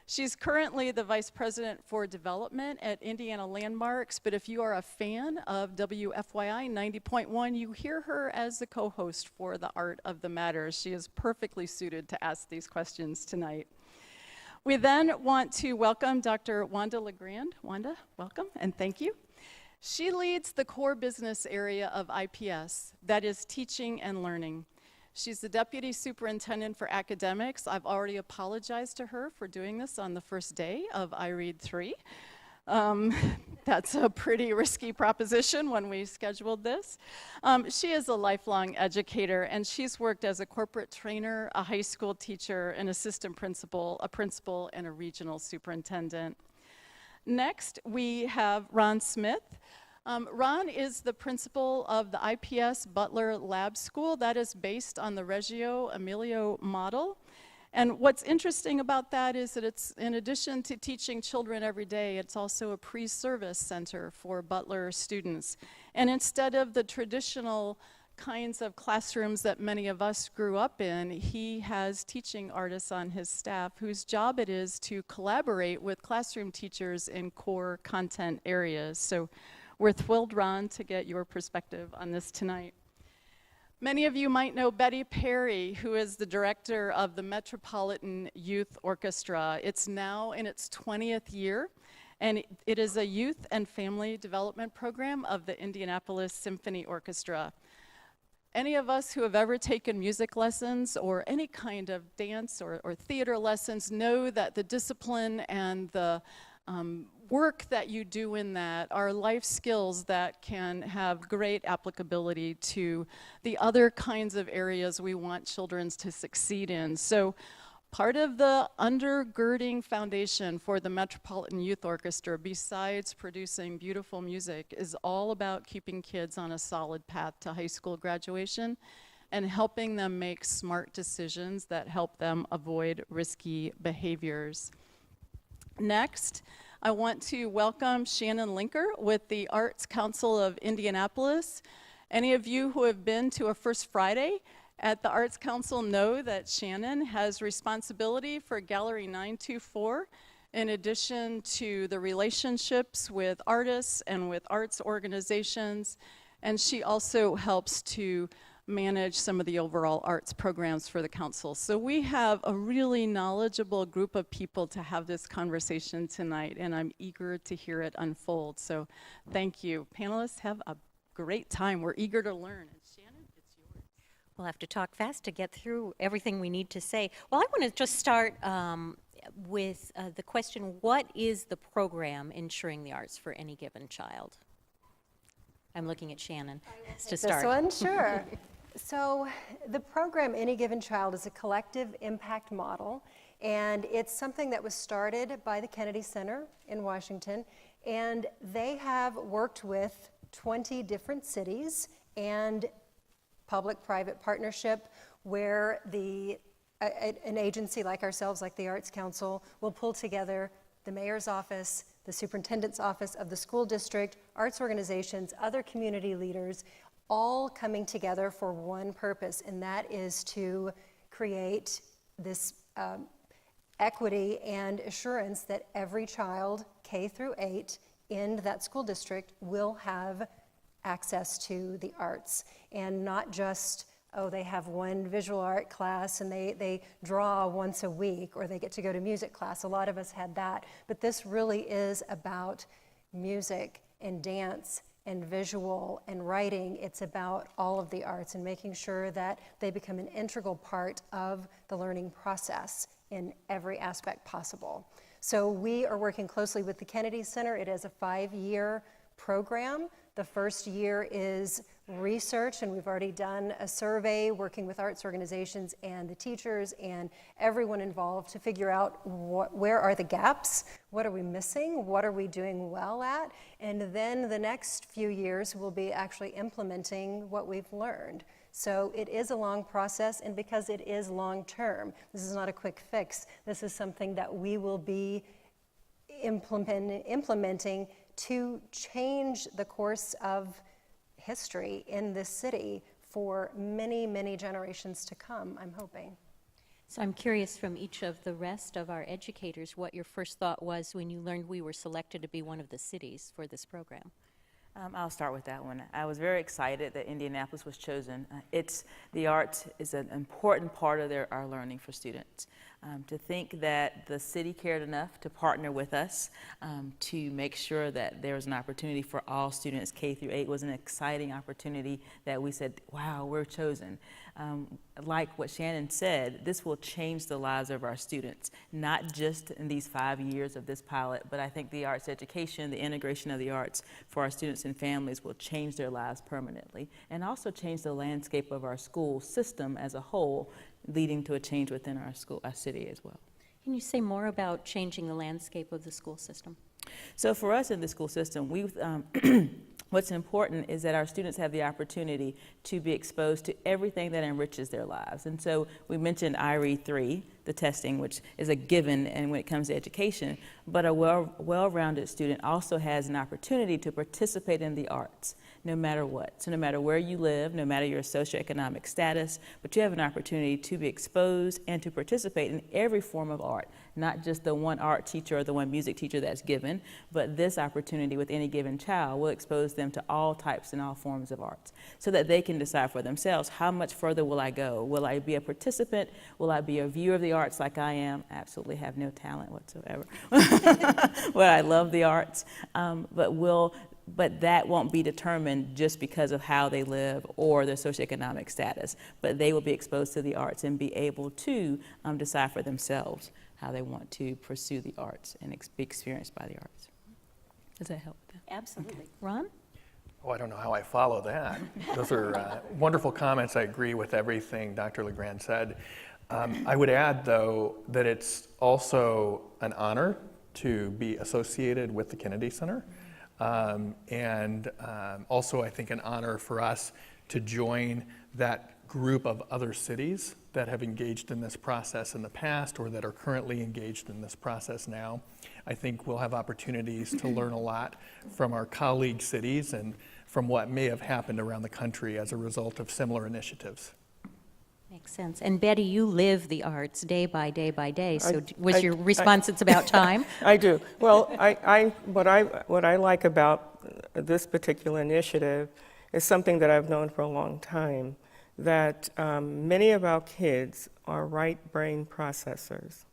She's currently the Vice President for Development at Indiana Landmarks, but if you are a fan of WFYI 90.1, you hear her as the co-host for The Art of the Matter. She is perfectly suited to ask these questions tonight. We then want to welcome Dr. Wanda LeGrand. Wanda, welcome and thank you. She leads the core business area of IPS, that is teaching and learning. She's the Deputy Superintendent for Academics. I've already apologized to her for doing this on the first day of IREAD 3. That's a pretty risky proposition when we scheduled this. She is a lifelong educator, and she's worked as a corporate trainer, a high school teacher, an assistant principal, a principal, and a regional superintendent. Next, we have Ron Smith. Ron is the principal of the IPS Butler Lab School that is based on the Reggio Emilia model. And what's interesting about that is that it's, in addition to teaching children every day, it's also a pre-service center for Butler students. And instead of the traditional kinds of classrooms that many of us grew up in, he has teaching artists on his staff whose job it is to collaborate with classroom teachers in core content areas. So we're thrilled, Ron, to get your perspective on this tonight. Many of you might know Betty Perry, who is the director of the Metropolitan Youth Orchestra. It's now in its 20th year, and it is a youth and family development program of the Indianapolis Symphony Orchestra. Any of us who have ever taken music lessons or any kind of dance or theater lessons know that the discipline and the work that you do in that are life skills that can have great applicability to the other kinds of areas we want children to succeed in. So part of the undergirding foundation for the Metropolitan Youth Orchestra, besides producing beautiful music, is all about keeping kids on a solid path to high school graduation and helping them make smart decisions that help them avoid risky behaviors. Next, I want to welcome Shannon Linker with the Arts Council of Indianapolis. Any of you who have been to a First Friday at the Arts Council know that Shannon has responsibility for Gallery 924, in addition to the relationships with artists and with arts organizations, and she also helps to manage some of the overall arts programs for the council. So we have a really knowledgeable group of people to have this conversation tonight, and I'm eager to hear it unfold. So thank you. Panelists, have a great time. We're eager to learn. And Shannon, it's yours. We'll have to talk fast to get through everything we need to say. Well, I want to just start with the question, what is the program ensuring the arts for any given child? I'm looking at Shannon to start. This one, sure. So the program, Any Given Child, is a collective impact model, and it's something that was started by the Kennedy Center in Washington, and they have worked with 20 different cities and public-private partnership where an agency like ourselves, like the Arts Council, will pull together the mayor's office, the superintendent's office of the school district, arts organizations, other community leaders, all coming together for one purpose, and that is to create this equity and assurance that every child, K through 8, in that school district will have access to the arts. And not just, oh, they have one visual art class and they draw once a week, or they get to go to music class. A lot of us had that. But this really is about music and dance and visual and writing. It's about all of the arts and making sure that they become an integral part of the learning process in every aspect possible. So we are working closely with the Kennedy Center. It is a 5-year program. The first year is research, and we've already done a survey working with arts organizations and the teachers and everyone involved to figure out where are the gaps, what are we missing, what are we doing well at, and then the next few years we'll be actually implementing what we've learned. So it is a long process, and because it is long-term, this is not a quick fix. This is something that we will be implementing to change the course of history in this city for many, many generations to come, I'm hoping. So I'm curious from each of the rest of our educators what your first thought was when you learned we were selected to be one of the cities for this program. I'll start with that one. I was very excited that Indianapolis was chosen. The arts is an important part of our learning for students. To think that the city cared enough to partner with us to make sure that there was an opportunity for all students, K through 8, was an exciting opportunity that we said, wow, we're chosen. Like what Shannon said, this will change the lives of our students, not just in these 5 years of this pilot, but I think the arts education, the integration of the arts for our students and families will change their lives permanently, and also change the landscape of our school system as a whole, leading to a change within our city as well. Can you say more about changing the landscape of the school system? So for us in the school system, what's important is that our students have the opportunity to be exposed to everything that enriches their lives. And so we mentioned IRE 3, the testing, which is a given and when it comes to education, but a well-rounded student also has an opportunity to participate in the arts, no matter what. So no matter where you live, no matter your socioeconomic status, but you have an opportunity to be exposed and to participate in every form of art, not just the one art teacher or the one music teacher that's given, but this opportunity with any given child will expose them to all types and all forms of arts so that they can decide for themselves, how much further will I go? Will I be a participant? Will I be a viewer of the arts like I am? Absolutely have no talent whatsoever. But I love the arts, but that won't be determined just because of how they live or their socioeconomic status. But they will be exposed to the arts and be able to decide for themselves how they want to pursue the arts and be experienced by the arts. Does that help? Absolutely. Okay. Ron? Oh, I don't know how I follow that. Those are wonderful comments. I agree with everything Dr. LeGrand said. I would add, though, that it's also an honor to be associated with the Kennedy Center. And also, I think, an honor for us to join that group of other cities that have engaged in this process in the past or that are currently engaged in this process now. I think we'll have opportunities to learn a lot from our colleague cities and from what may have happened around the country as a result of similar initiatives. Makes sense. And Betty, you live the arts day by day by day, so was your response it's about time? I do. Well, what I like about this particular initiative is something that I've known for a long time, that many of our kids are right brain processors.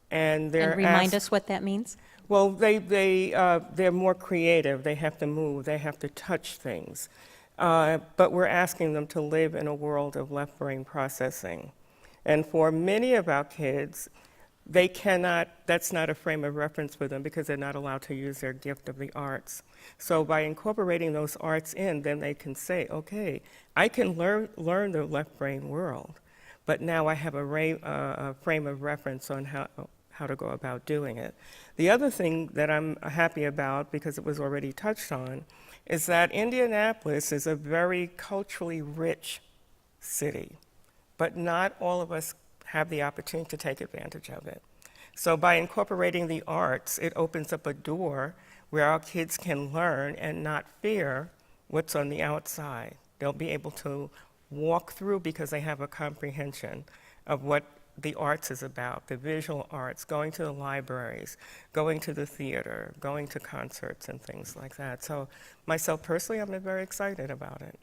And remind us what that means? Well, they're more creative. They have to move. They have to touch things. But we're asking them to live in a world of left brain processing. And for many of our kids, that's not a frame of reference for them because they're not allowed to use their gift of the arts. So by incorporating those arts in, then they can say, okay, I can learn the left brain world, but now I have a frame of reference on how to go about doing it. The other thing that I'm happy about, because it was already touched on, is that Indianapolis is a very culturally rich city, but not all of us have the opportunity to take advantage of it. So by incorporating the arts, it opens up a door where our kids can learn and not fear what's on the outside. They'll be able to walk through because they have a comprehension of what the arts is about, the visual arts, going to the libraries, going to the theater, going to concerts and things like that. So myself personally, I'm very excited about it.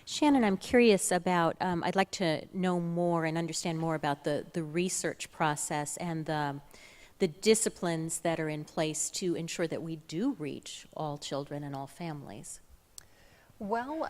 Shannon, I'm curious about, I'd like to know more and understand more about the research process and the disciplines that are in place to ensure that we do reach all children and all families. Well,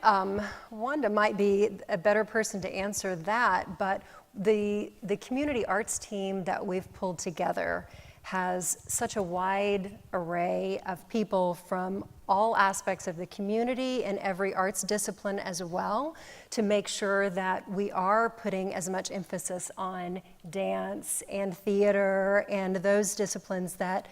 Wanda might be a better person to answer that, but the community arts team that we've pulled together has such a wide array of people from all aspects of the community and every arts discipline as well, to make sure that we are putting as much emphasis on dance and theater and those disciplines that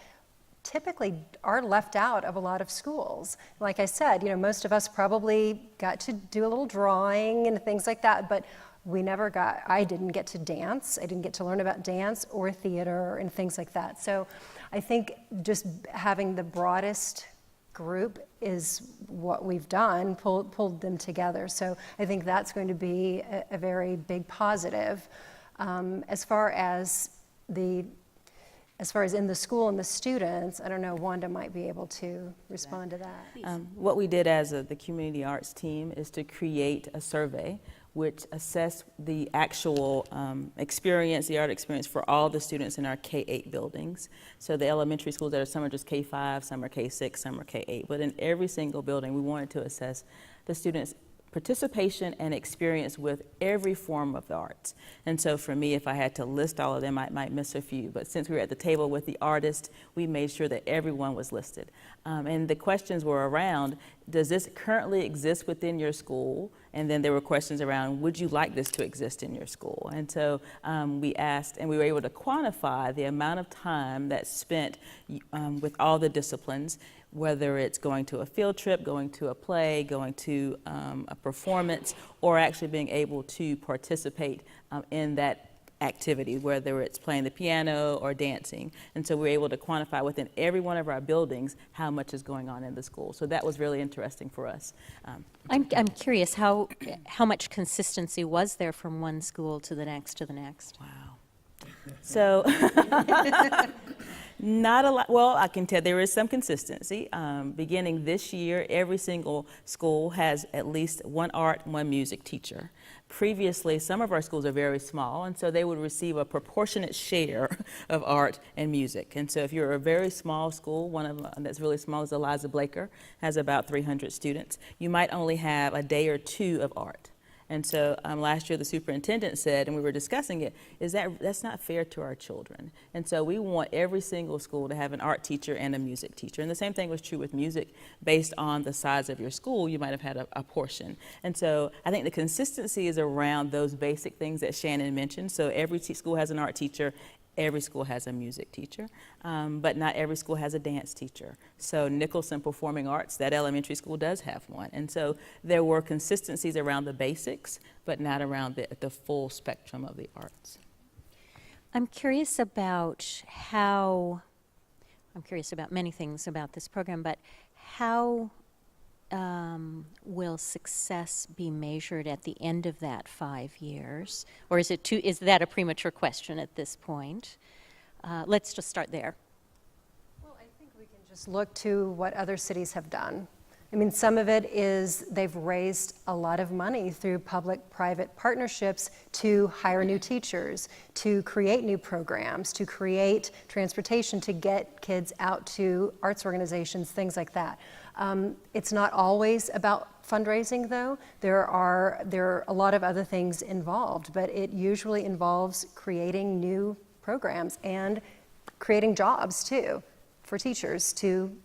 typically are left out of a lot of schools. Like I said, most of us probably got to do a little drawing and things like that, but I didn't get to dance. I didn't get to learn about dance or theater and things like that. So I think just having the broadest group is what we've done, pulled them together. So I think that's going to be a very big positive. As far as in the school and the students, I don't know, Wanda might be able to respond to that. What we did as the community arts team is to create a survey which assessed the actual experience, the art experience for all the students in our K-8 buildings. So the elementary schools, some are just K-5, some are K-6, some are K-8. But in every single building, we wanted to assess the students' participation and experience with every form of the arts. And so for me, if I had to list all of them, I might miss a few. But since we were at the table with the artist, we made sure that everyone was listed. And the questions were around, does this currently exist within your school? And then there were questions around, would you like this to exist in your school? And so we asked, and we were able to quantify the amount of time that's spent with all the disciplines, whether it's going to a field trip, going to a play, going to a performance, or actually being able to participate in that activity, whether it's playing the piano or dancing. And so we're able to quantify within every one of our buildings how much is going on in the school. So that was really interesting for us. I'm curious, how much consistency was there from one school to the next to the next? Wow. So not a lot. Well, I can tell there is some consistency. Beginning this year, every single school has at least one art, one music teacher. Previously, some of our schools are very small, and so they would receive a proportionate share of art and music. And so if you're a very small school, one of them that's really small is Eliza Blaker, has about 300 students, you might only have a day or two of art. And so last year the superintendent said, and we were discussing it, is that's not fair to our children. And so we want every single school to have an art teacher and a music teacher. And the same thing was true with music. Based on the size of your school, you might have had a portion. And so I think the consistency is around those basic things that Shannon mentioned. So every school has an art teacher. Every school has a music teacher, but not every school has a dance teacher. So Nicholson Performing Arts, that elementary school does have one. And so there were consistencies around the basics, but not around the full spectrum of the arts. I'm curious about many things about this program, but how will success be measured at the end of that 5 years? Or is that a premature question at this point? Let's just start there. Well, I think we can just look to what other cities have done. I mean, some of it is they've raised a lot of money through public-private partnerships to hire new teachers, to create new programs, to create transportation, to get kids out to arts organizations, things like that. It's not always about fundraising, though. There are a lot of other things involved, but it usually involves creating new programs and creating jobs, too, for teachers to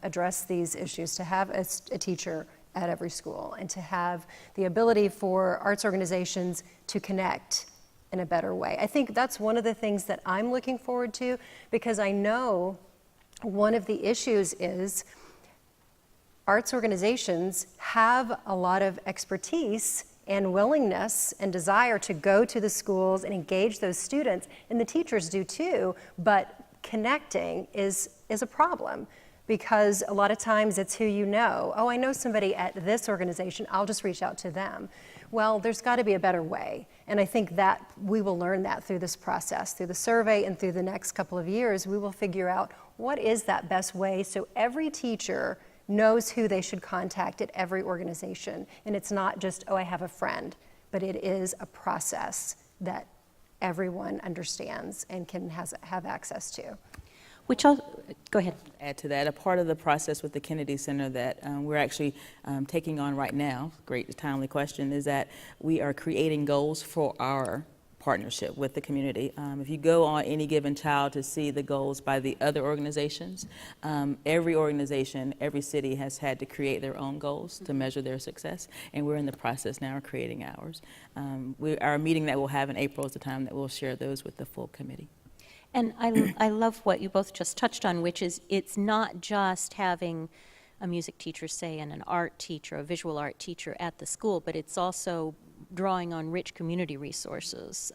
address these issues, to have a teacher at every school, and to have the ability for arts organizations to connect in a better way. I think that's one of the things that I'm looking forward to, because I know one of the issues is arts organizations have a lot of expertise and willingness and desire to go to the schools and engage those students, and the teachers do too, but connecting is a problem, because a lot of times it's who you know. Oh, I know somebody at this organization, I'll just reach out to them. Well, there's got to be a better way, and I think that we will learn that through this process, through the survey, and through the next couple of years. We will figure out what is that best way so every teacher knows who they should contact at every organization. And it's not just, oh, I have a friend, but it is a process that everyone understands and can have access to. Go ahead. Add to that, a part of the process with the Kennedy Center that we're actually taking on right now, great timely question, is that we are creating goals for our partnership with the community. If you go on Any Given Child to see the goals by the other organizations, every organization, every city has had to create their own goals to measure their success, and we're in the process now of creating ours. Our meeting that we'll have in April is the time that we'll share those with the full committee. And I love what you both just touched on, which is it's not just having a music teacher, say, and an art teacher, a visual art teacher at the school, but it's also drawing on rich community resources,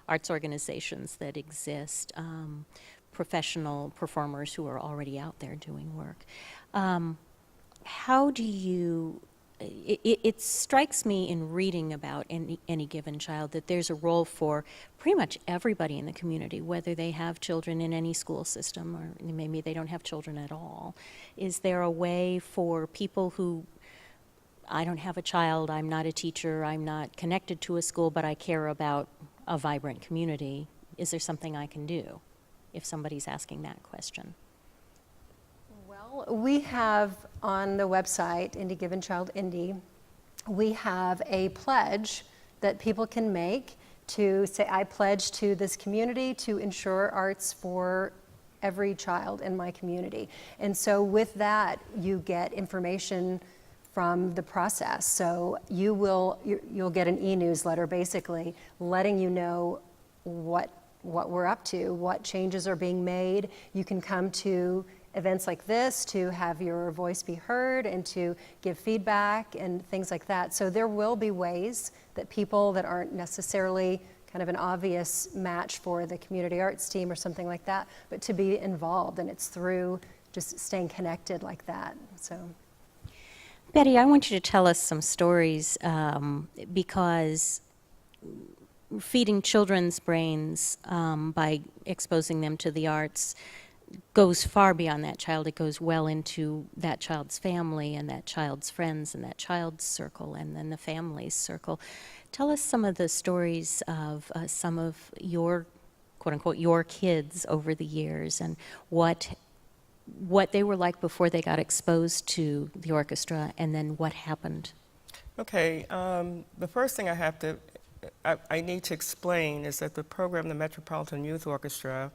arts organizations that exist, professional performers who are already out there doing work. How do you it strikes me in reading about any given child that there's a role for pretty much everybody in the community, whether they have children in any school system or maybe they don't have children at all. Is there a way for people who, I don't have a child, I'm not a teacher, I'm not connected to a school, but I care about a vibrant community, is there something I can do if somebody's asking that question? Well, we have on the website, Indy Given Child Indy, we have a pledge that people can make to say, I pledge to this community to ensure arts for every child in my community. And so with that, you get information from the process. So you'll get an e-newsletter basically letting you know what we're up to, what changes are being made. You can come to events like this to have your voice be heard and to give feedback and things like that. So there will be ways that people that aren't necessarily kind of an obvious match for the community arts team or something like that, but to be involved, and it's through just staying connected like that. So, Betty, I want you to tell us some stories because feeding children's brains by exposing them to the arts goes far beyond that child. It goes well into that child's family and that child's friends and that child's circle and then the family's circle. Tell us some of the stories of some of your, quote unquote, your kids over the years and what they were like before they got exposed to the orchestra and then what happened. Okay, the first thing I need to explain is that the program, the Metropolitan Youth Orchestra,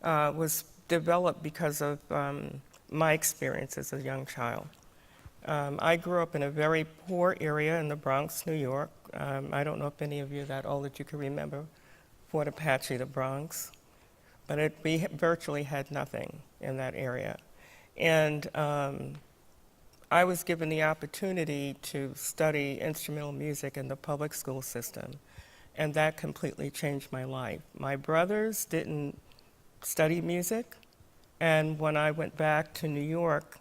was developed because of my experience as a young child. I grew up in a very poor area in the Bronx, New York. I don't know if any of you are that old that you can remember Fort Apache, the Bronx, but we virtually had nothing in that area. And I was given the opportunity to study instrumental music in the public school system, and that completely changed my life. My brothers didn't study music, and when I went back to New York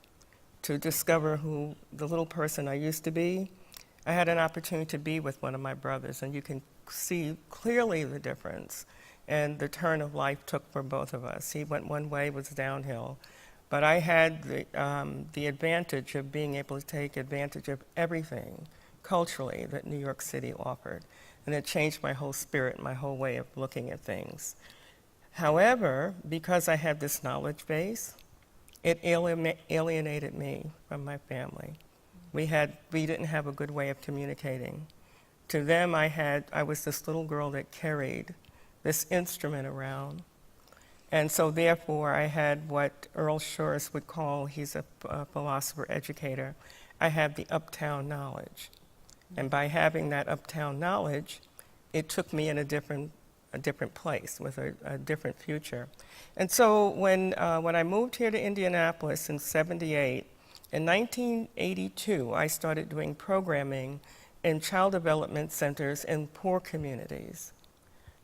to discover who the little person I used to be, I had an opportunity to be with one of my brothers, and you can see clearly the difference and the turn of life took for both of us. He went one way, was downhill, but I had the advantage of being able to take advantage of everything culturally that New York City offered, and it changed my whole spirit, my whole way of looking at things. However, because I had this knowledge base, it alienated me from my family. We didn't have a good way of communicating. To them, I was this little girl that carried this instrument around. And so therefore, I had what Earl Shores would call, he's a philosopher educator, I had the uptown knowledge. And by having that uptown knowledge, it took me in a different place with a different future. And so when I moved here to Indianapolis in '78, in 1982, I started doing programming in child development centers in poor communities.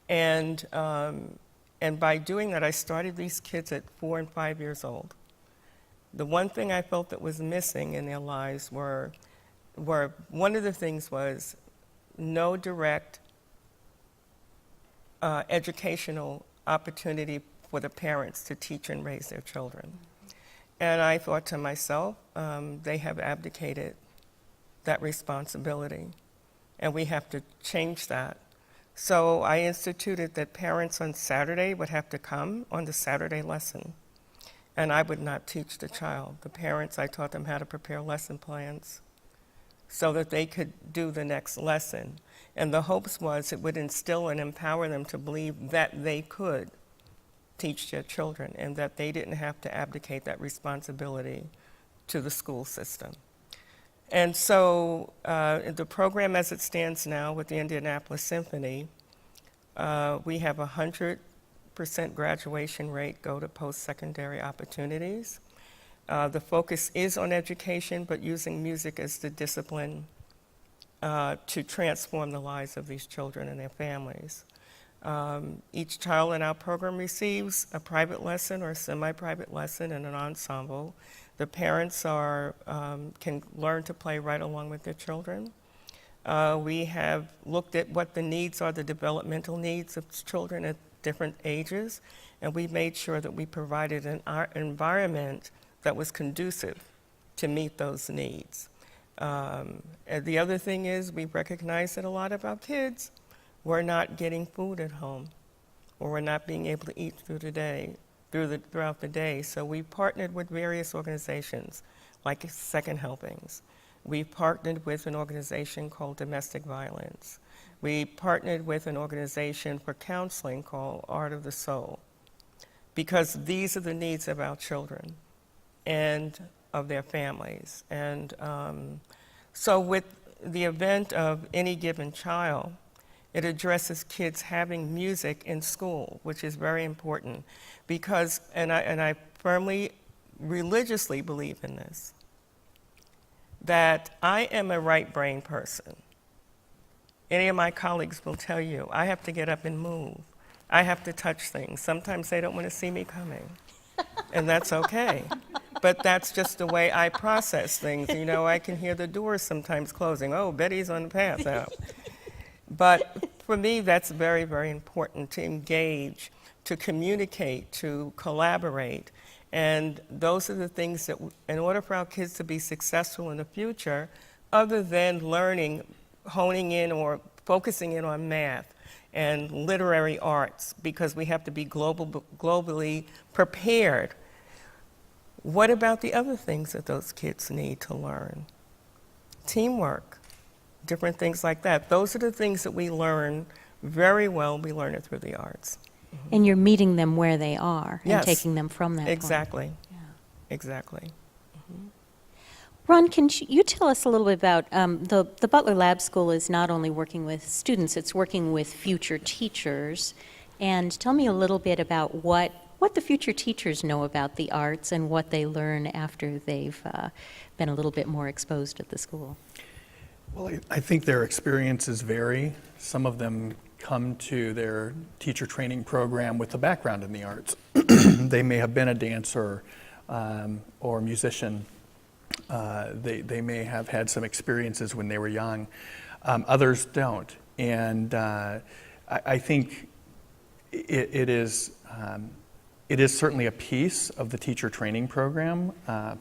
And by doing that, I started these kids at 4 and 5 years old. The one thing I felt that was missing in their lives were one of the things was no direct educational opportunity for the parents to teach and raise their children. And I thought to myself, they have abdicated that responsibility, and we have to change that. So I instituted that parents on Saturday would have to come on the Saturday lesson, and I would not teach the child. The parents, I taught them how to prepare lesson plans so that they could do the next lesson. And the hopes was it would instill and empower them to believe that they could teach their children and that they didn't have to abdicate that responsibility to the school system. And so the program as it stands now with the Indianapolis Symphony, we have 100% graduation rate go to post-secondary opportunities. The focus is on education, but using music as the discipline to transform the lives of these children and their families. Each child in our program receives a private lesson or a semi-private lesson in an ensemble. The parents can learn to play right along with their children. We have looked at what the needs are, the developmental needs of children at different ages, and we made sure that we provided an environment that was conducive to meet those needs. And the other thing is we recognize that a lot of our kids were not getting food at home, or were not being able to eat throughout the day. So we partnered with various organizations like Second Helpings. We partnered with an organization called Domestic Violence. We partnered with an organization for counseling called Art of the Soul, because these are the needs of our children and of their families. And so with the event of Any Given Child, it addresses kids having music in school, which is very important because, and I firmly, religiously believe in this, that I am a right brain person. Any of my colleagues will tell you, I have to get up and move. I have to touch things. Sometimes they don't want to see me coming, and that's okay. But that's just the way I process things. You know, I can hear the doors sometimes closing. Oh, Betty's on the path out. But for me, that's very, very important to engage, to communicate, to collaborate. And those are the things that, in order for our kids to be successful in the future, other than learning, honing in or focusing in on math and literary arts, because we have to be globally prepared, what about the other things that those kids need to learn? Teamwork, different things like that. Those are the things that we learn very well. We learn it through the arts. And you're meeting them where they are and Yes, taking them from that point. exactly. Yeah. Exactly. Ron, can you tell us a little bit about the Butler Lab School is not only working with students, it's working with future teachers. And tell me a little bit about what the future teachers know about the arts and what they learn after they've been a little bit more exposed at the school. Well, I think their experiences vary. Some of them come to their teacher training program with a background in the arts. They may have been a dancer or musician. They may have had some experiences when they were young. Others don't. And I think it is certainly a piece of the teacher training program.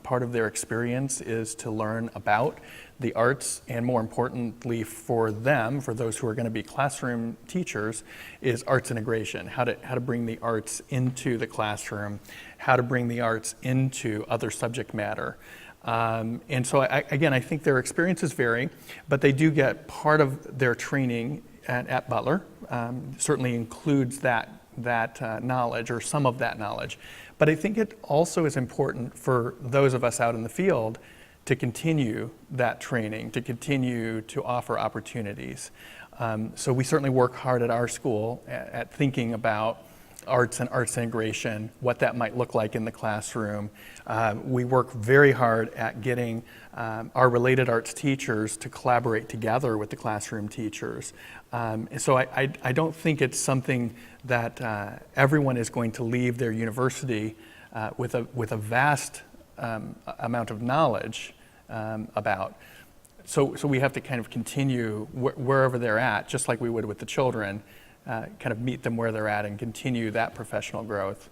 Part of their experience is to learn about the arts, and more importantly for them, for those who are going to be classroom teachers, is arts integration, how to bring the arts into the classroom, how to bring the arts into other subject matter. And so, I think their experiences vary, but they do get part of their training at Butler, certainly includes that knowledge or some of that knowledge. But I think it also is important for those of us out in the field to continue that training, to continue to offer opportunities. So we certainly work hard at our school at thinking about arts and arts integration, what that might look like in the classroom. We work very hard at getting our related arts teachers to collaborate together with the classroom teachers. So I don't think it's something that everyone is going to leave their university with a vast amount of knowledge about. So we have to kind of continue wherever they're at, just like we would with the children, kind of meet them where they're at and continue that professional growth.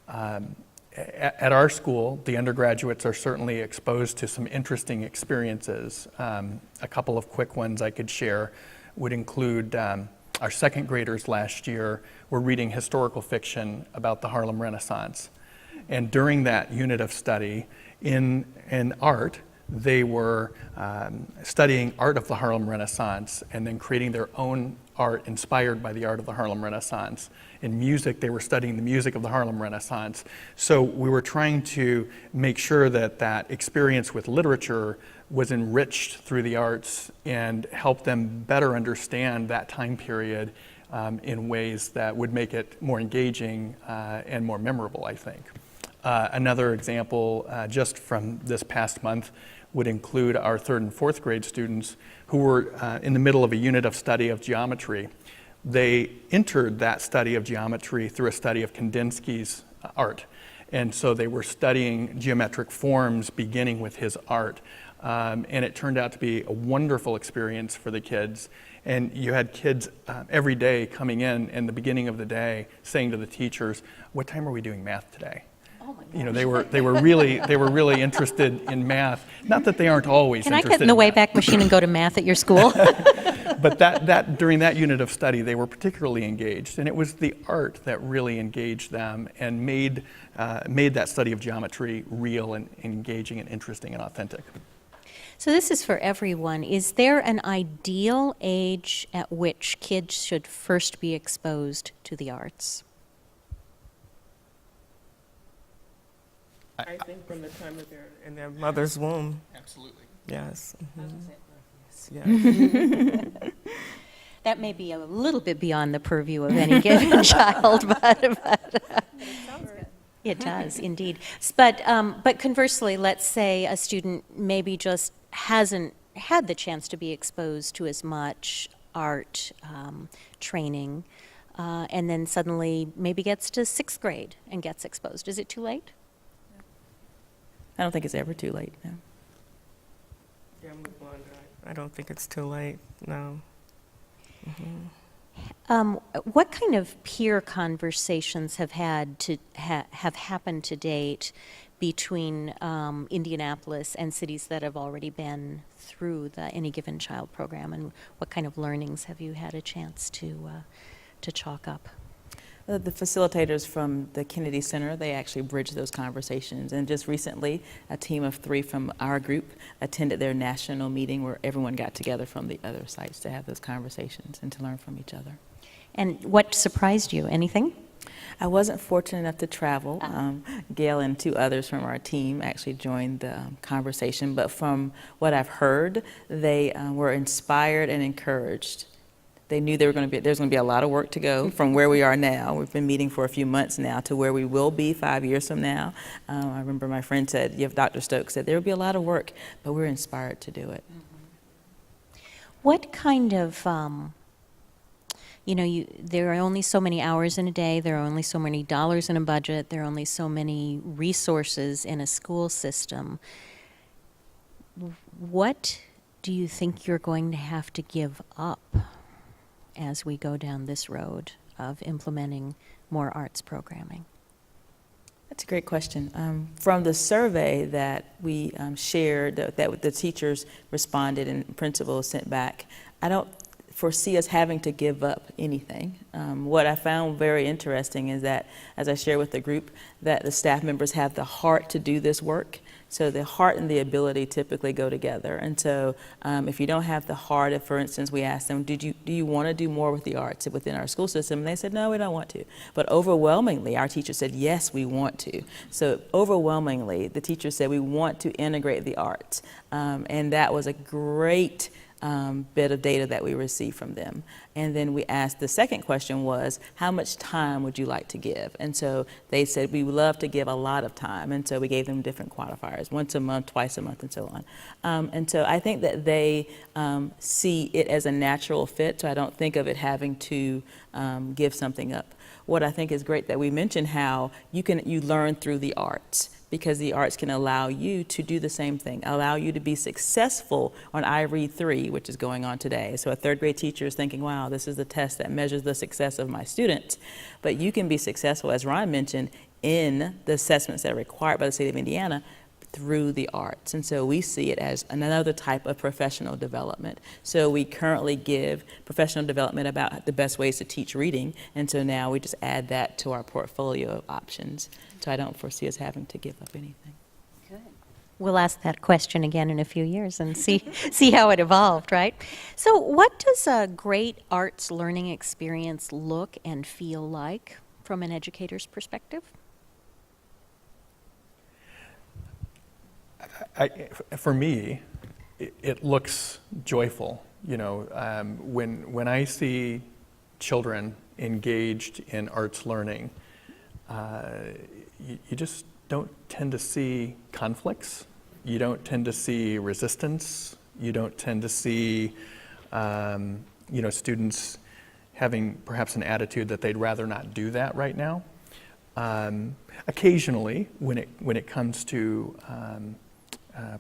At our school, the undergraduates are certainly exposed to some interesting experiences. A couple of quick ones I could share would include our second graders last year were reading historical fiction about the Harlem Renaissance. And during that unit of study in art, they were studying art of the Harlem Renaissance and then creating their own art inspired by the art of the Harlem Renaissance. In music, they were studying the music of the Harlem Renaissance. So we were trying to make sure that that experience with literature was enriched through the arts and help them better understand that time period in ways that would make it more engaging and more memorable, I think. Another example, just from this past month, would include our third and fourth grade students who were in the middle of a unit of study of geometry. they entered that study of geometry through a study of Kandinsky's art. And so they were studying geometric forms beginning with his art. And it turned out to be a wonderful experience for the kids. And you had kids every day coming in the beginning of the day saying to the teachers, "What time are we doing math today?" You know, they were really interested in math. Not that they aren't always Can I interested get in the math. Wayback Machine and go to math at your school? But that during that unit of study, they were particularly engaged, and it was the art that really engaged them and made that study of geometry real and engaging and interesting and authentic. So this is for everyone. Is there an ideal age at which kids should first be exposed to the arts? I think from the time that they're in their mother's womb. Absolutely. Yes. Yes. That may be a little bit beyond the purview of any given child, but it does indeed. But conversely, let's say a student maybe just hasn't had the chance to be exposed to as much art training, and then suddenly maybe gets to 6th grade and gets exposed. Is it too late? I don't think it's ever too late, no. Yeah, I'm with Wanda. I don't think it's too late, no. What kind of peer conversations have happened to date between Indianapolis and cities that have already been through the Any Given Child program, and what kind of learnings have you had a chance to chalk up? The facilitators from the Kennedy Center, they actually bridge those conversations. And just recently, a team of 3 from our group attended their national meeting where everyone got together from the other sites to have those conversations and to learn from each other. And what surprised you? Anything? I wasn't fortunate enough to travel. Gail and 2 others from our team actually joined the conversation, but from what I've heard, they were inspired and encouraged. They knew there's going to be a lot of work to go from where we are now. We've been meeting for a few months now to where we will be 5 years from now. I remember my friend said, Dr. Stokes said, there will be a lot of work, but we're inspired to do it. What kind of, there are only so many hours in a day, there are only so many dollars in a budget, there are only so many resources in a school system. What do you think you're going to have to give up as we go down this road of implementing more arts programming? That's a great question. From the survey that we shared, that the teachers responded and principals sent back, I don't foresee us having to give up anything. What I found very interesting is that, as I shared with the group, that the staff members have the heart to do this work. So the heart and the ability typically go together. And so if you don't have the heart, if, for instance, we asked them, do you want to do more with the arts within our school system? And they said, no, we don't want to. But overwhelmingly, our teachers said, yes, we want to. So overwhelmingly, the teachers said, we want to integrate the arts. And that was a great bit of data that we received from them. And then we asked, the second question was, how much time would you like to give? And so they said, we would love to give a lot of time. And so we gave them different quantifiers, once a month, twice a month, and so on. And so I think that they see it as a natural fit, so I don't think of it having to give something up. What I think is great that we mentioned how you learn through the arts, because the arts can allow you to do the same thing, allow you to be successful on I Read 3, which is going on today. So a 3rd grade teacher is thinking, wow, this is the test that measures the success of my students. But you can be successful, as Ron mentioned, in the assessments that are required by the state of Indiana through the arts. And so we see it as another type of professional development. So we currently give professional development about the best ways to teach reading, and so now we just add that to our portfolio of options. So I don't foresee us having to give up anything. Good. We'll ask that question again in a few years and see how it evolved, right? So what does a great arts learning experience look and feel like from an educator's perspective? For me, it looks joyful. You know, when I see children engaged in arts learning, you just don't tend to see conflicts. You don't tend to see resistance. You don't tend to see, students having perhaps an attitude that they'd rather not do that right now. Occasionally, when it comes to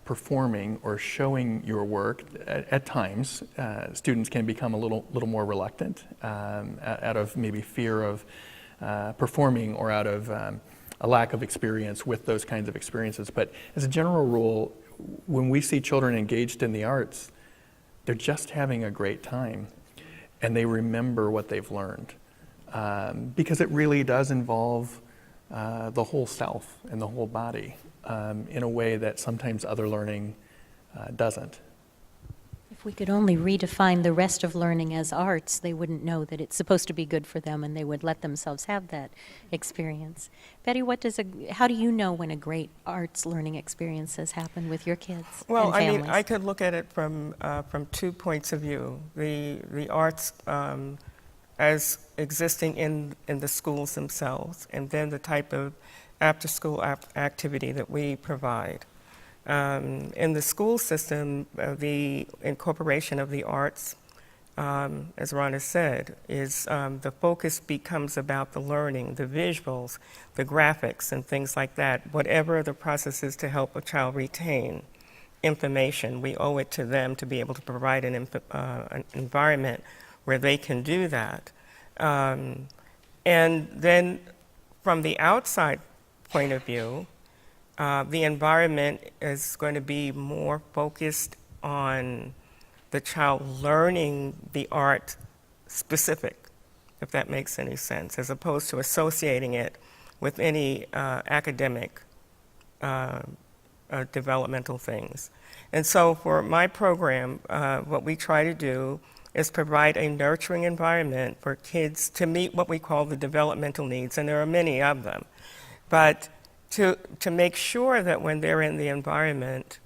performing or showing your work, at times students can become a little more reluctant out of maybe fear of performing or out of a lack of experience with those kinds of experiences. But as a general rule, when we see children engaged in the arts, they're just having a great time, and they remember what they've learned, because it really does involve the whole self and the whole body in a way that sometimes other learning doesn't. If we could only redefine the rest of learning as arts, they wouldn't know that it's supposed to be good for them, and they would let themselves have that experience. Betty, how do you know when a great arts learning experience has happened with your kids Well, and I families? mean, I could look at it from 2 points of view. The arts as existing in the schools themselves, and then the type of after-school activity that we provide. In the school system, the incorporation of the arts, as Ron has said, is the focus becomes about the learning, the visuals, the graphics, and things like that. Whatever the process is to help a child retain information, we owe it to them to be able to provide an environment where they can do that. And then from the outside point of view, the environment is going to be more focused on the child learning the art specific, if that makes any sense, as opposed to associating it with any academic developmental things. And so for my program, what we try to do is provide a nurturing environment for kids to meet what we call the developmental needs, and there are many of them. But to make sure that when they're in the environment,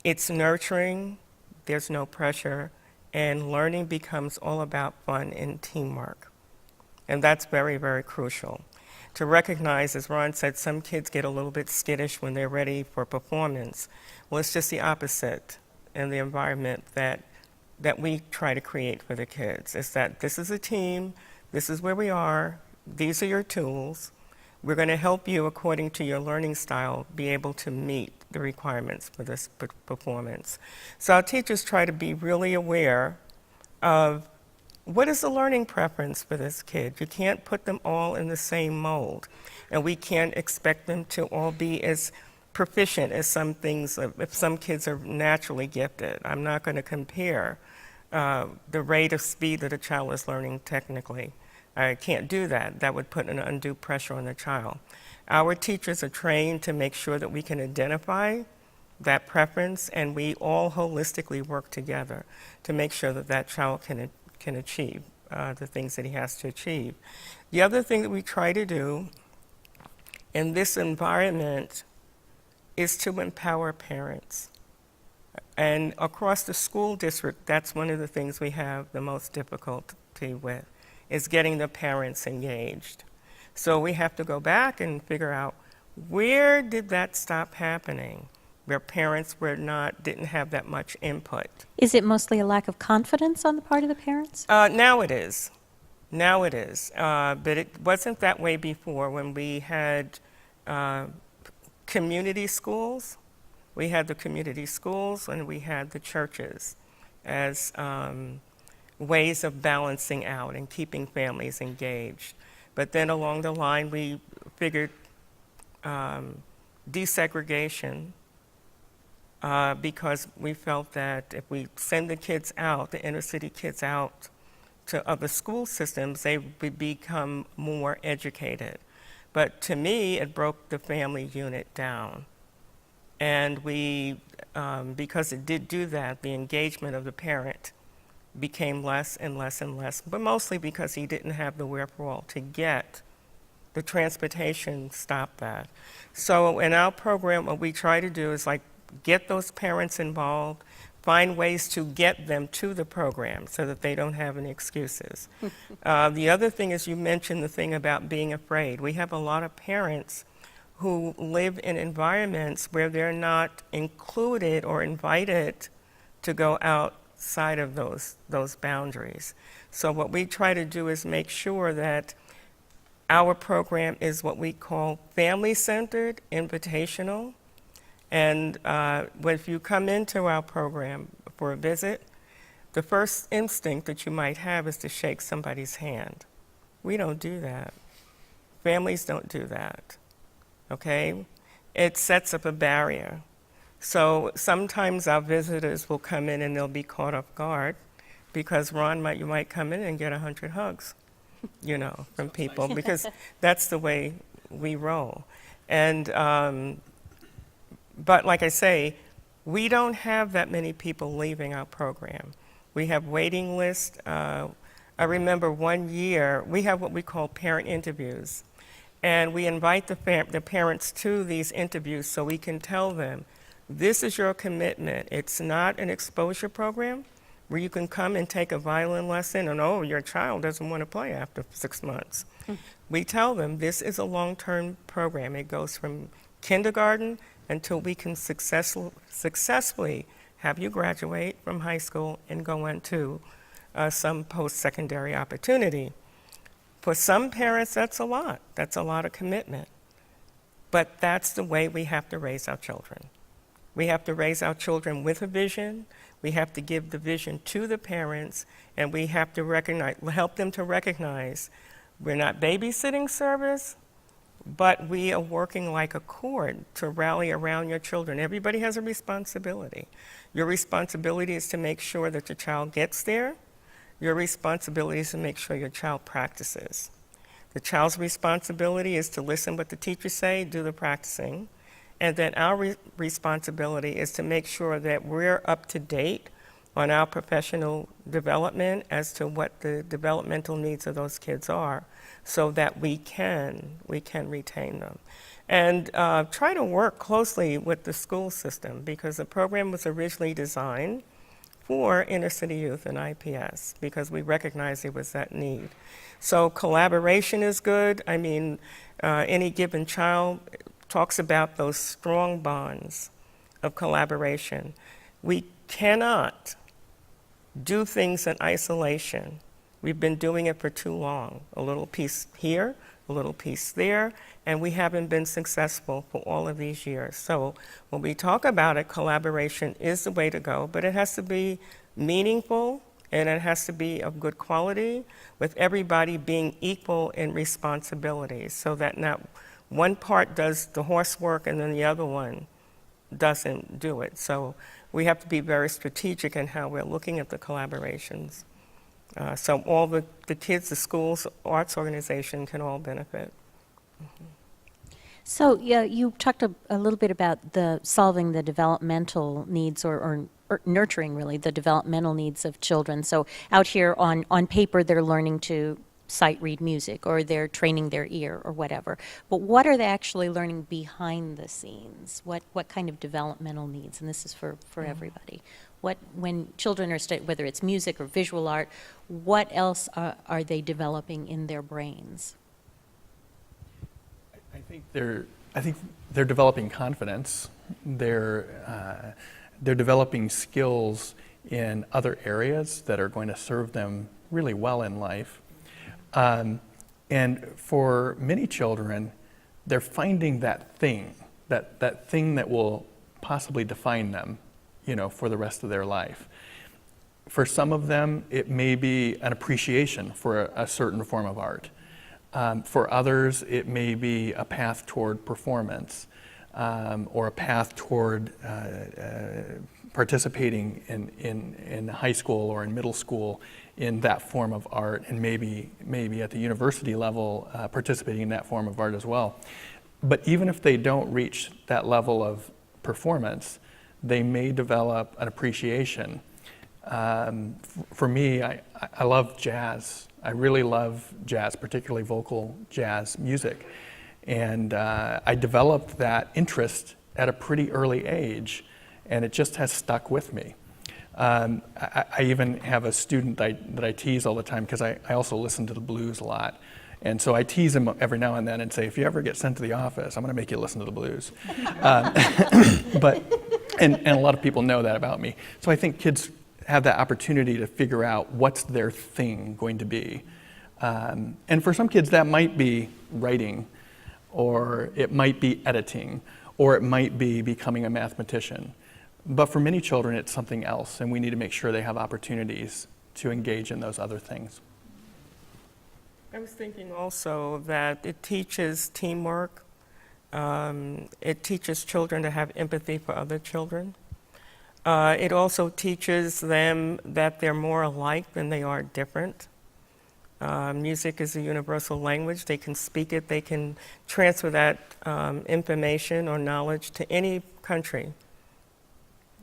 it's nurturing, there's no pressure, and learning becomes all about fun and teamwork. And that's very, very crucial. To recognize, as Ron said, some kids get a little bit skittish when they're ready for performance. Well, it's just the opposite in the environment that we try to create for the kids. It's that this is a team, this is where we are, these are your tools. We're going to help you, according to your learning style, be able to meet the requirements for this performance. So our teachers try to be really aware of what is the learning preference for this kid. You can't put them all in the same mold, and we can't expect them to all be as proficient as some things, if some kids are naturally gifted. I'm not going to compare the rate of speed that a child is learning technically. I can't do that. That would put an undue pressure on the child. Our teachers are trained to make sure that we can identify that preference, and we all holistically work together to make sure that that child can achieve the things that he has to achieve. The other thing that we try to do in this environment is to empower parents. And across the school district, that's one of the things we have the most difficulty with, is getting the parents engaged. So we have to go back and figure out, where did that stop happening, where parents didn't have that much input? Is it mostly a lack of confidence on the part of the parents? Now it is. Now it is. But it wasn't that way before when we had community schools. We had the community schools and we had the churches as ways of balancing out and keeping families engaged. But then along the line, we figured desegregation because we felt that if we send the kids out, the inner city kids out to other school systems, they would become more educated. But to me, it broke the family unit down. And we, because it did do that, the engagement of the parent became less and less and less, but mostly because he didn't have the wherewithal to get the transportation, stop that. So in our program, what we try to do is get those parents involved, find ways to get them to the program so that they don't have any excuses. The other thing is, you mentioned the thing about being afraid. We have a lot of parents who live in environments where they're not included or invited to go out outside of those boundaries. So what we try to do is make sure that our program is what we call family-centered, invitational. And if you come into our program for a visit, the first instinct that you might have is to shake somebody's hand. We don't do that. Families don't do that, okay? It sets up a barrier. So sometimes our visitors will come in and they'll be caught off guard because you might come in and get 100 hugs, from people, because that's the way we roll. And, but like I say, we don't have that many people leaving our program. We have waiting lists. I remember one year, we have what we call parent interviews. And we invite the parents to these interviews so we can tell them, this is your commitment. It's not an exposure program where you can come and take a violin lesson and, oh, your child doesn't want to play after 6 months. We tell them this is a long-term program. It goes from kindergarten until we can successfully have you graduate from high school and go into some post-secondary opportunity. For some parents, that's a lot. That's a lot of commitment. But that's the way we have to raise our children. We have to raise our children with a vision. We have to give the vision to the parents, and we have to help them to recognize we're not babysitting service, but we are working like a cord to rally around your children. Everybody has a responsibility. Your responsibility is to make sure that your child gets there. Your responsibility is to make sure your child practices. The child's responsibility is to listen what the teachers say, do the practicing. And then our responsibility is to make sure that we're up to date on our professional development as to what the developmental needs of those kids are, so that we can retain them. And try to work closely with the school system, because the program was originally designed for inner city youth and IPS, because we recognized there was that need. So collaboration is good. I mean, Any Given Child talks about those strong bonds of collaboration. We cannot do things in isolation. We've been doing it for too long. A little piece here, a little piece there, and we haven't been successful for all of these years. So when we talk about it, collaboration is the way to go, but it has to be meaningful and it has to be of good quality, with everybody being equal in responsibilities, so that not one part does the horsework and then the other one doesn't do it. So we have to be very strategic in how we're looking at the collaborations. So all the kids, the schools, arts organization can all benefit. So yeah, you talked a little bit about solving the developmental needs or nurturing really the developmental needs of children. So out here on paper, they're learning to sight read music, or they're training their ear or whatever. But what are they actually learning behind the scenes? What kind of developmental needs? And this is for everybody. When children are whether it's music or visual art, what else are they developing in their brains? I think they're developing confidence. They're developing skills in other areas that are going to serve them really well in life. And for many children, they're finding that thing that will possibly define them, for the rest of their life. For some of them, it may be an appreciation for a certain form of art. For others, it may be a path toward performance, or a path toward participating in high school or in middle school in that form of art, and maybe at the university level participating in that form of art as well. But even if they don't reach that level of performance, they may develop an appreciation. For me, I love jazz. I really love jazz, particularly vocal jazz music. And I developed that interest at a pretty early age, and it just has stuck with me. I even have a student that I tease all the time, because I also listen to the blues a lot. And so I tease him every now and then and say, if you ever get sent to the office, I'm going to make you listen to the blues. And a lot of people know that about me. So I think kids have that opportunity to figure out what's their thing going to be. And for some kids, that might be writing, or it might be editing, or it might be becoming a mathematician. But for many children, it's something else, and we need to make sure they have opportunities to engage in those other things. I was thinking also that it teaches teamwork. It teaches children to have empathy for other children. It also teaches them that they're more alike than they are different. Music is a universal language. They can speak it. They can transfer that information or knowledge to any country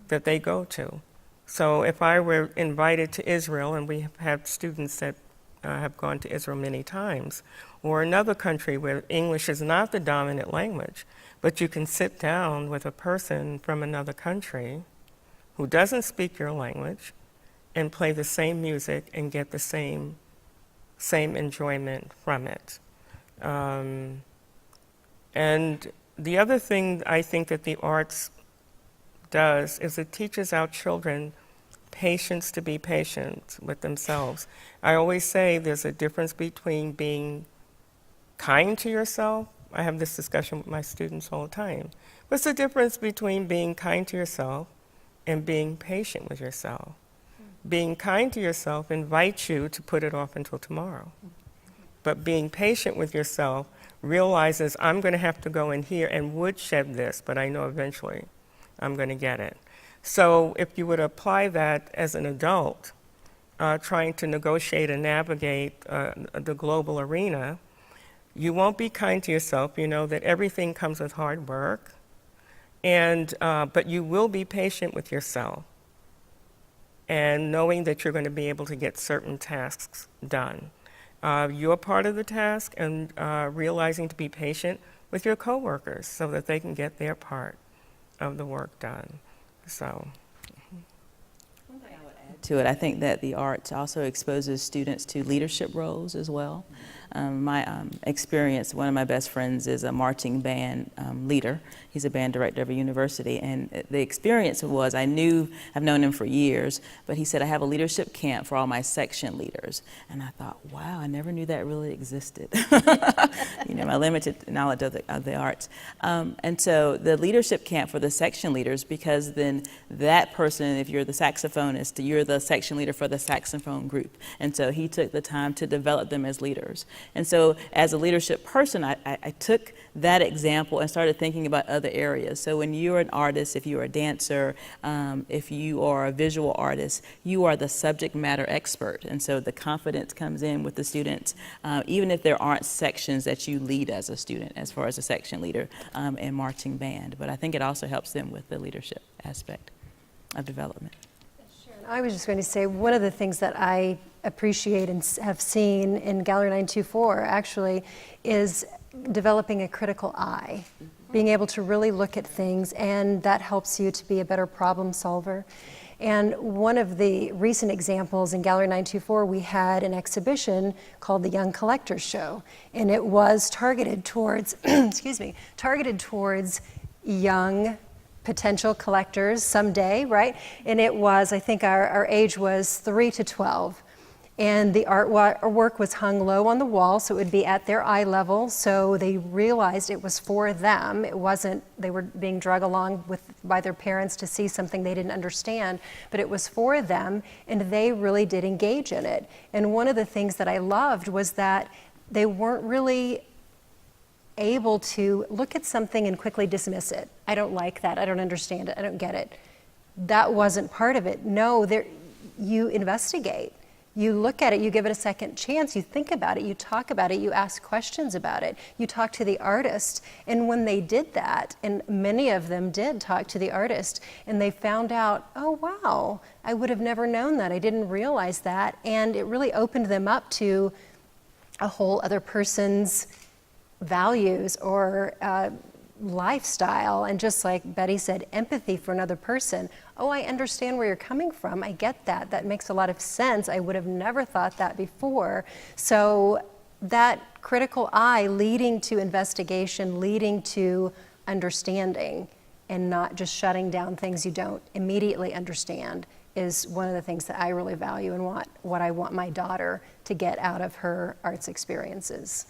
that they go to. So if I were invited to Israel, and we have had students that have gone to Israel many times, or another country where English is not the dominant language, but you can sit down with a person from another country who doesn't speak your language and play the same music and get the same enjoyment from it. And the other thing I think that the arts does is it teaches our children patience, to be patient with themselves. I always say there's a difference between being kind to yourself. I have this discussion with my students all the time. What's the difference between being kind to yourself and being patient with yourself? Being kind to yourself invites you to put it off until tomorrow. But being patient with yourself realizes I'm going to have to go in here and woodshed this, but I know eventually I'm going to get it. So if you would apply that as an adult, trying to negotiate and navigate the global arena, you won't be kind to yourself. You know that everything comes with hard work, but you will be patient with yourself, and knowing that you're going to be able to get certain tasks done. You're part of the task, and realizing to be patient with your coworkers so that they can get their part of the work done. So. One thing I would add to it, I think that the arts also exposes students to leadership roles as well. My experience, one of my best friends is a marching band leader. He's a band director of a university, and the experience was, I've known him for years, but he said, I have a leadership camp for all my section leaders. And I thought, wow, I never knew that really existed. You know, my limited knowledge of the arts. And so the leadership camp for the section leaders, because then that person, if you're the saxophonist, you're the section leader for the saxophone group. And so he took the time to develop them as leaders. And so as a leadership person, I took that example and started thinking about other areas. So when you're an artist, if you're a dancer, if you are a visual artist, you are the subject matter expert. And so the confidence comes in with the students, even if there aren't sections that you lead as a student, as far as a section leader in marching band. But I think it also helps them with the leadership aspect of development. Sharon, I was just going to say, one of the things that I appreciate and have seen in Gallery 924 actually is developing a critical eye, being able to really look at things, and that helps you to be a better problem solver. And one of the recent examples in Gallery 924, we had an exhibition called the Young Collectors Show, and it was targeted towards, targeted towards young potential collectors someday, right? And it was, I think our age was 3 to 12. And the artwork was hung low on the wall, so it would be at their eye level, so they realized it was for them. It wasn't, they were being dragged along by their parents to see something they didn't understand, but it was for them, and they really did engage in it. And one of the things that I loved was that they weren't really able to look at something and quickly dismiss it. I don't like that, I don't understand it, I don't get it. That wasn't part of it. No, you investigate. You look at it, you give it a second chance, you think about it, you talk about it, you ask questions about it, you talk to the artist. And when they did that, and many of them did talk to the artist, and they found out, oh wow, I would have never known that, I didn't realize that. And it really opened them up to a whole other person's values or lifestyle, and just like Betty said, empathy for another person. Oh, I understand where you're coming from. I get that. That makes a lot of sense. I would have never thought that before. So that critical eye leading to investigation, leading to understanding, and not just shutting down things you don't immediately understand, is one of the things that I really value and what I want my daughter to get out of her arts experiences.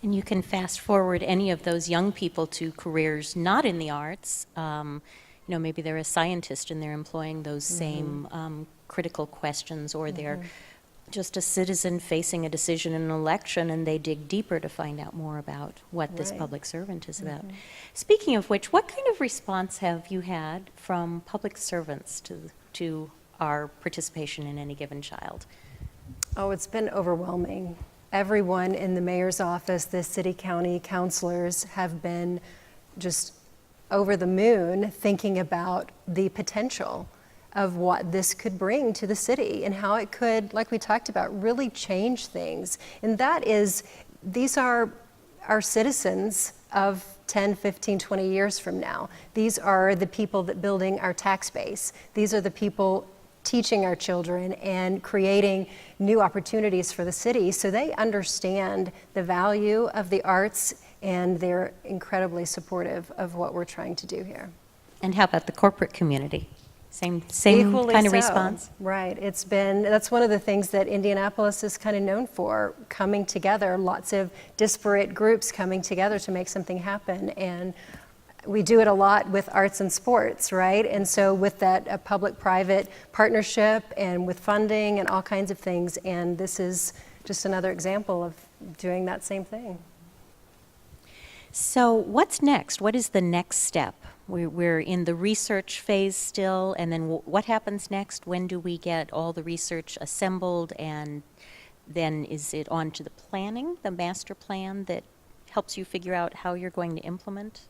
And you can fast forward any of those young people to careers not in the arts. Maybe they're a scientist and they're employing those same critical questions, or they're just a citizen facing a decision in an election and they dig deeper to find out more about what this public servant is about. Speaking of which, what kind of response have you had from public servants to our participation in Any Given Child? Oh, it's been overwhelming. Everyone in the mayor's office, the city county councilors have been just over the moon thinking about the potential of what this could bring to the city and how it could, like we talked about, really change things. And that is, these are our citizens of 10, 15, 20 years from now. These are the people that building our tax base. These are the people teaching our children and creating new opportunities for the city. So they understand the value of the arts and they're incredibly supportive of what we're trying to do here. And how about the corporate community? Same Equally kind of so. response? Right. That's one of the things that Indianapolis is kind of known for, coming together, lots of disparate groups coming together to make something happen. And we do it a lot with arts and sports, right? And so with that public-private partnership and with funding and all kinds of things, and this is just another example of doing that same thing. So what's next? What is the next step? We're in the research phase still, and then what happens next? When do we get all the research assembled, and then is it on to the planning, the master plan that helps you figure out how you're going to implement?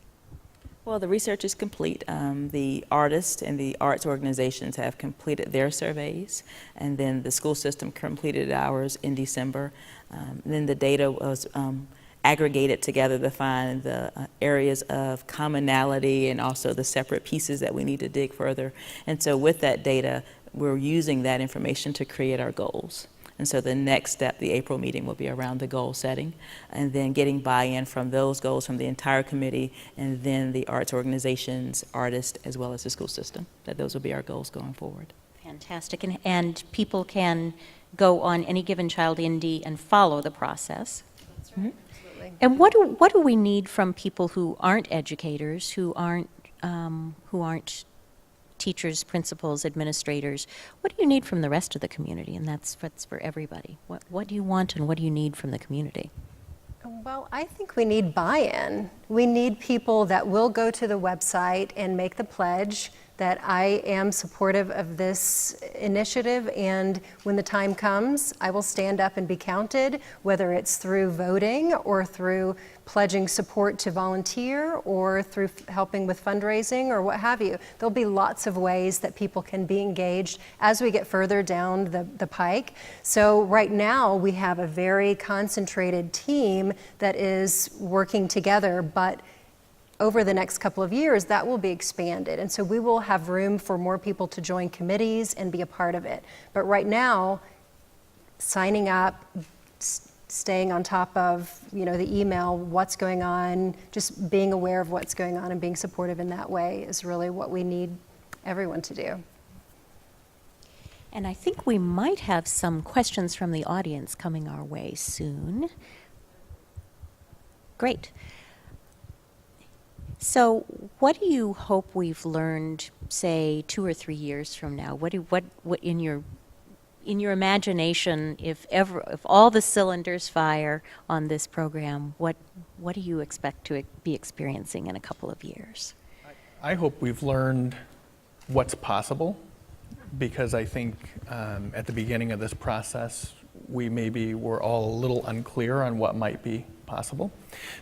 Well, the research is complete. The artists and the arts organizations have completed their surveys, and then the school system completed ours in December. Then the data was aggregated together to find the areas of commonality and also the separate pieces that we need to dig further. And so with that data, we're using that information to create our goals. And so the next step, the April meeting, will be around the goal setting and then getting buy-in from those goals from the entire committee and then the arts organizations, artists, as well as the school system. That those will be our goals going forward. Fantastic. And people can go on Any Given Child Indy and follow the process. That's right. Absolutely. And what do we need from people who aren't educators, who aren't teachers, principals, administrators? What do you need from the rest of the community? And that's for everybody. What do you want and what do you need from the community? Well, I think we need buy-in. We need people that will go to the website and make the pledge that I am supportive of this initiative, and when the time comes, I will stand up and be counted, whether it's through voting or through pledging support to volunteer or through helping with fundraising or what have you. There'll be lots of ways that people can be engaged as we get further down the pike. So right now we have a very concentrated team that is working together, but over the next couple of years, that will be expanded. And so we will have room for more people to join committees and be a part of it. But right now, signing up, staying on top of the email, what's going on, just being aware of what's going on and being supportive in that way is really what we need everyone to do. And I think we might have some questions from the audience coming our way soon. Great. So what do you hope we've learned, say, 2 or 3 years from now? What in your imagination, if all the cylinders fire on this program, what do you expect to be experiencing in a couple of years? I hope we've learned what's possible, because I think at the beginning of this process, we maybe were all a little unclear on what might be possible.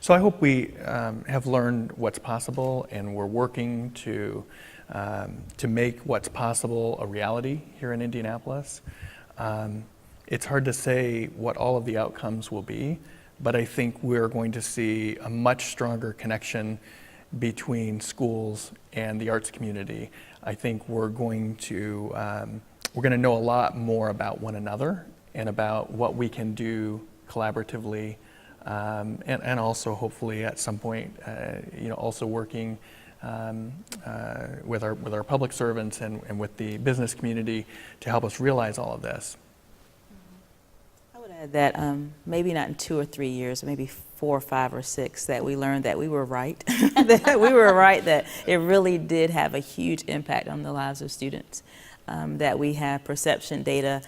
So I hope we have learned what's possible, and we're working to make what's possible a reality here in Indianapolis. It's hard to say what all of the outcomes will be, but I think we're going to see a much stronger connection between schools and the arts community. I think we're going to know a lot more about one another and about what we can do collaboratively, and also hopefully at some point, also working with our public servants and with the business community to help us realize all of this. I would add that maybe not in 2 or 3 years, maybe 4 or 5 or 6, that we learned that we were right, that we were right, that it really did have a huge impact on the lives of students, that we have perception data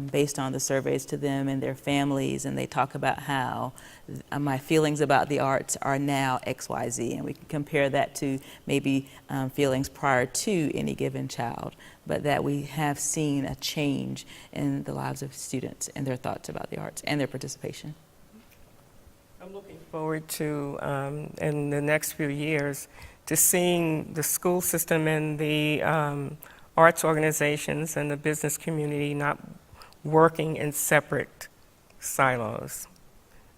based on the surveys to them and their families, and they talk about how my feelings about the arts are now XYZ, and we can compare that to maybe feelings prior to any given child, but that we have seen a change in the lives of students and their thoughts about the arts and their participation. I'm looking forward to, in the next few years, to seeing the school system and the arts organizations and the business community not working in separate silos,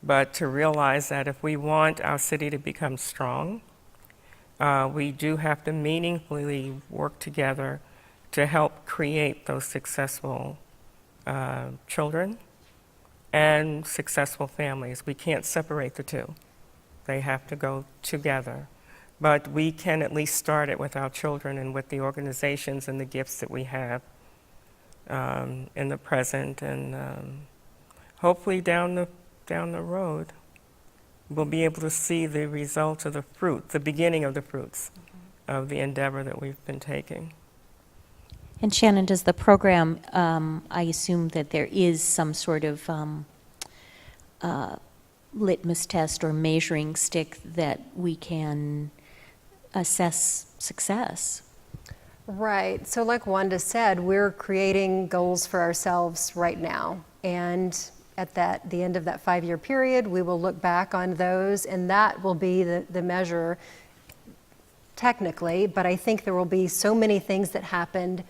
but to realize that if we want our city to become strong, we do have to meaningfully work together to help create those successful children and successful families. We can't separate the two. They have to go together. But we can at least start it with our children and with the organizations and the gifts that we have in the present, and hopefully down the road we'll be able to see the results of the fruit, the beginning of the fruits of the endeavor that we've been taking. And Shannon, does the program, I assume that there is some sort of litmus test or measuring stick that we can assess success? Right. So like Wanda said, we're creating goals for ourselves right now. And at the end of that 5-year period, we will look back on those, and that will be the measure technically. But I think there will be so many things that happened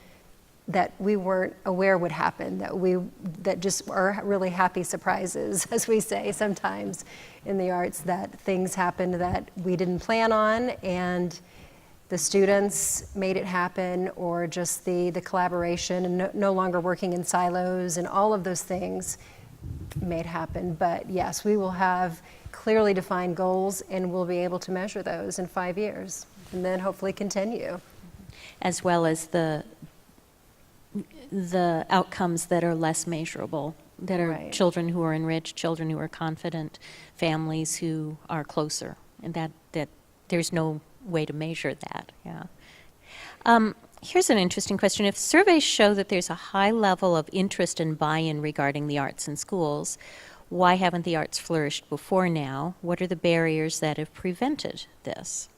that we weren't aware would happen, that just are really happy surprises, as we say sometimes in the arts, that things happened that we didn't plan on, and the students made it happen, or just the collaboration and no longer working in silos, and all of those things made happen. But yes, we will have clearly defined goals, and we'll be able to measure those in 5 years, and then hopefully continue. As well as the outcomes that are less measurable, that are Right. children who are enriched, children who are confident, families who are closer, and that there's no way to measure that. Yeah. Here's an interesting question. If surveys show that there's a high level of interest and buy-in regarding the arts in schools, why haven't the arts flourished before now? What are the barriers that have prevented this?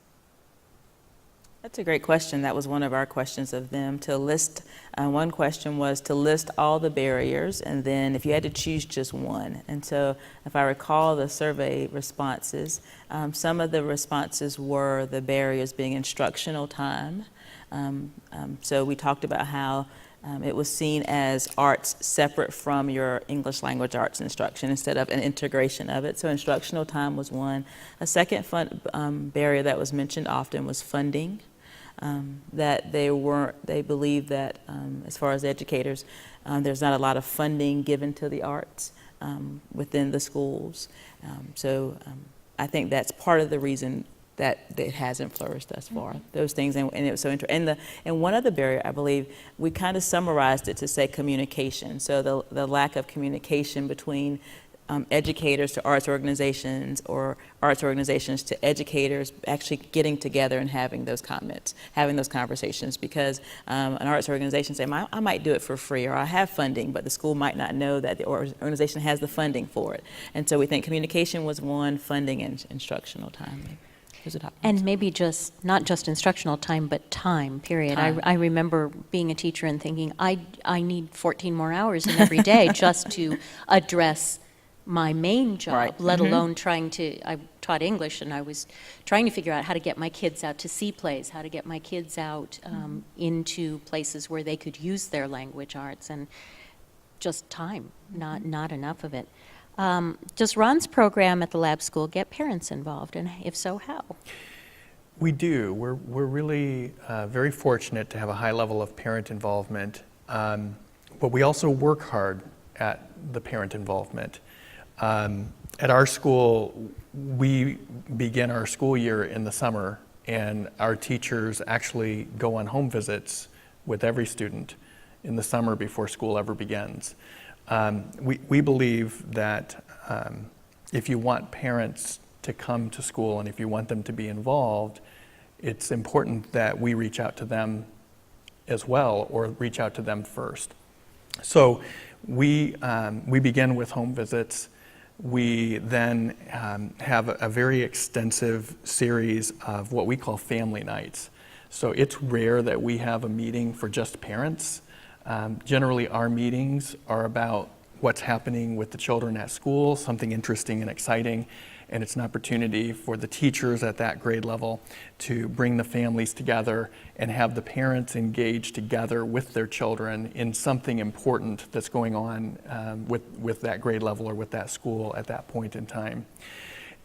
That's a great question. That was one of our questions of them, to list, one question was to list all the barriers, and then if you had to choose just one. And so if I recall the survey responses, some of the responses were the barriers being instructional time. So we talked about how it was seen as arts separate from your English language arts instruction instead of an integration of it. So instructional time was one. A second barrier that was mentioned often was funding. That they believe that as far as educators, there's not a lot of funding given to the arts within the schools. So I think that's part of the reason that it hasn't flourished thus far. Those things, and it was so interesting. And one other barrier, I believe, we kind of summarized it to say communication. So the lack of communication between educators to arts organizations, or arts organizations to educators, actually getting together and having those comments, having those conversations, because an arts organization say, I might do it for free, or I have funding, but the school might not know that the organization has the funding for it. And so we think communication was one, funding and instructional time. And maybe not just instructional time, but time, period. Time. I remember being a teacher and thinking, I need 14 more hours in every day just to address my main job, Right. let alone I taught English, and I was trying to figure out how to get my kids out to see plays, how to get my kids out into places where they could use their language arts, and just time, not enough of it. Does Ron's program at the lab school get parents involved, and if so, how? We do. We're really very fortunate to have a high level of parent involvement, but we also work hard at the parent involvement. At our school, we begin our school year in the summer, and our teachers actually go on home visits with every student in the summer before school ever begins. We believe that if you want parents to come to school and if you want them to be involved, it's important that we reach out to them as well, or reach out to them first. So we begin with home visits. We then have a very extensive series of what we call family nights. So it's rare that we have a meeting for just parents. Generally, our meetings are about what's happening with the children at school, something interesting and exciting, and it's an opportunity for the teachers at that grade level to bring the families together and have the parents engage together with their children in something important that's going on with that grade level or with that school at that point in time.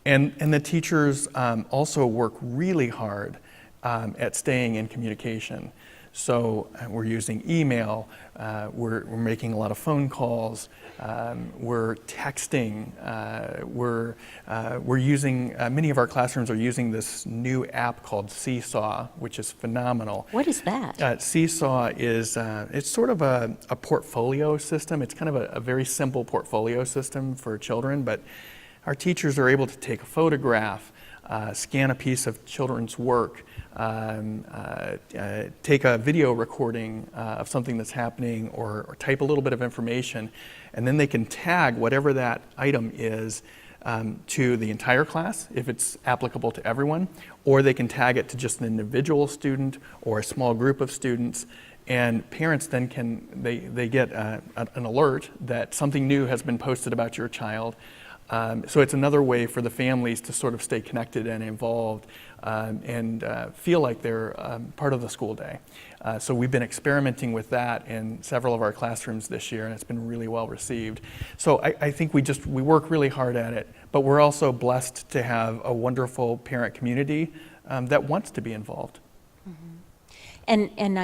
And the teachers also work really hard at staying in communication. So we're using email, we're making a lot of phone calls, we're texting, we're using, many of our classrooms are using this new app called Seesaw, which is phenomenal. What is that? Seesaw is, it's sort of a portfolio system. It's kind of a very simple portfolio system for children, but our teachers are able to take a photograph, scan a piece of children's work, take a video recording of something that's happening, or type a little bit of information, and then they can tag whatever that item is to the entire class, if it's applicable to everyone, or they can tag it to just an individual student or a small group of students. And parents then they get an alert that something new has been posted about your child. So it's another way for the families to sort of stay connected and involved and feel like they're part of the school day. So we've been experimenting with that in several of our classrooms this year, and it's been really well received. So I think we work really hard at it, but we're also blessed to have a wonderful parent community that wants to be involved. Mm-hmm. And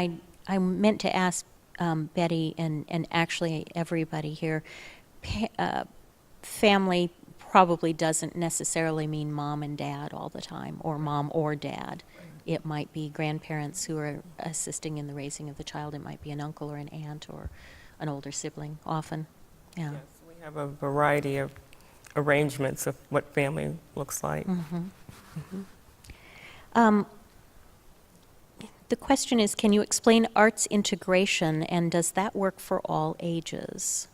I meant to ask Betty and actually everybody here, family probably doesn't necessarily mean mom and dad all the time, or mom or dad. It might be grandparents who are assisting in the raising of the child. It might be an uncle or an aunt or an older sibling often. Yeah. Yes, we have a variety of arrangements of what family looks like. Mm-hmm. Mm-hmm. The question is, can you explain arts integration, and does that work for all ages?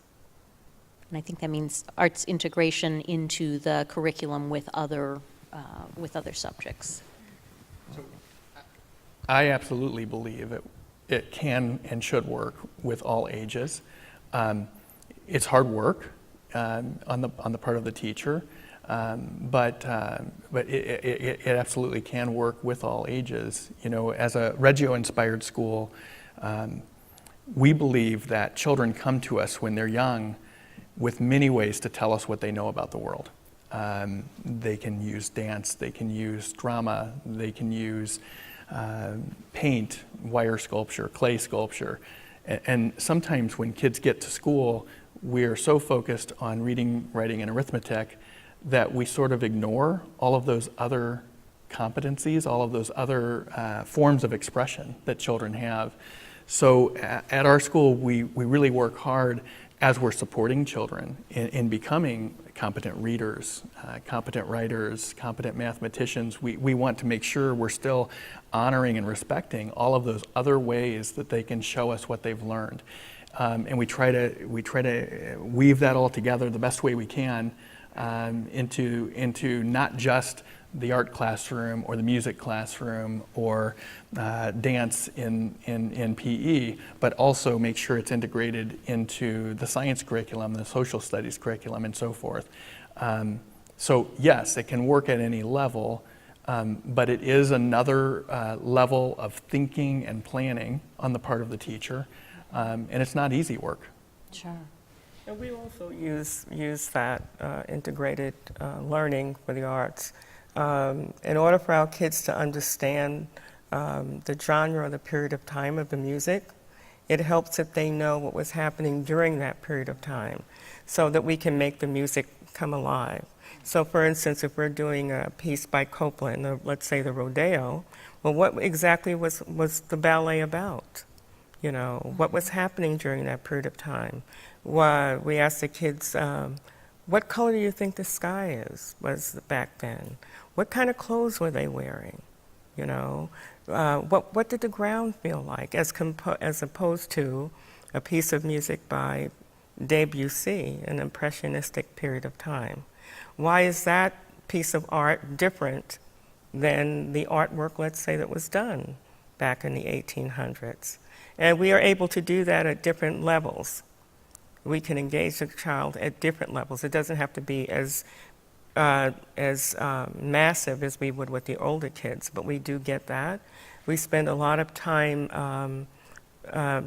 And I think that means arts integration into the curriculum with other subjects. I absolutely believe it can and should work with all ages. It's hard work on the part of the teacher, but it absolutely can work with all ages. You know, as a Reggio-inspired school, we believe that children come to us when they're young with many ways to tell us what they know about the world. They can use dance, they can use drama, they can use paint, wire sculpture, clay sculpture. And sometimes when kids get to school, we're so focused on reading, writing, and arithmetic that we sort of ignore all of those other competencies, all of those other forms of expression that children have. So at our school, we really work hard as we're supporting children in becoming competent readers, competent writers, competent mathematicians. We want to make sure we're still honoring and respecting all of those other ways that they can show us what they've learned. And we try to weave that all together the best way we can into not just the art classroom or the music classroom or dance in PE, but also make sure it's integrated into the science curriculum, the social studies curriculum, and so forth. So yes, it can work at any level, but it is another level of thinking and planning on the part of the teacher, and it's not easy work. Sure. And we also use that integrated learning for the arts. In order for our kids to understand the genre or the period of time of the music, it helps if they know what was happening during that period of time so that we can make the music come alive. So for instance, if we're doing a piece by Copeland, or let's say the Rodeo, well, what exactly was the ballet about? You know, what was happening during that period of time? Why, we asked the kids, what color do you think the sky was back then? What kind of clothes were they wearing? You know, what did the ground feel like as opposed to a piece of music by Debussy, an impressionistic period of time? Why is that piece of art different than the artwork, let's say, that was done back in the 1800s? And we are able to do that at different levels. We can engage the child at different levels. It doesn't have to be as massive as we would with the older kids, but we do get that. We spend a lot of time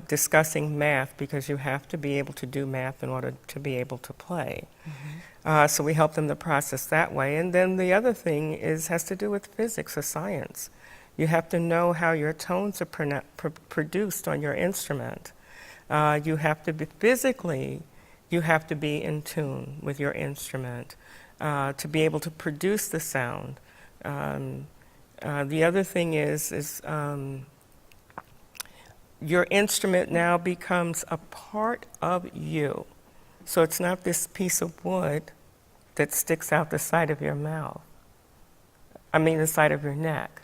discussing math, because you have to be able to do math in order to be able to play. So we help them to process that way. And then the other thing has to do with physics or science. You have to know how your tones are produced on your instrument. You have to be physically, you have to be in tune with your instrument to be able to produce the sound. The other thing is your instrument now becomes a part of you. So it's not this piece of wood that sticks out the side of your mouth. The side of your neck.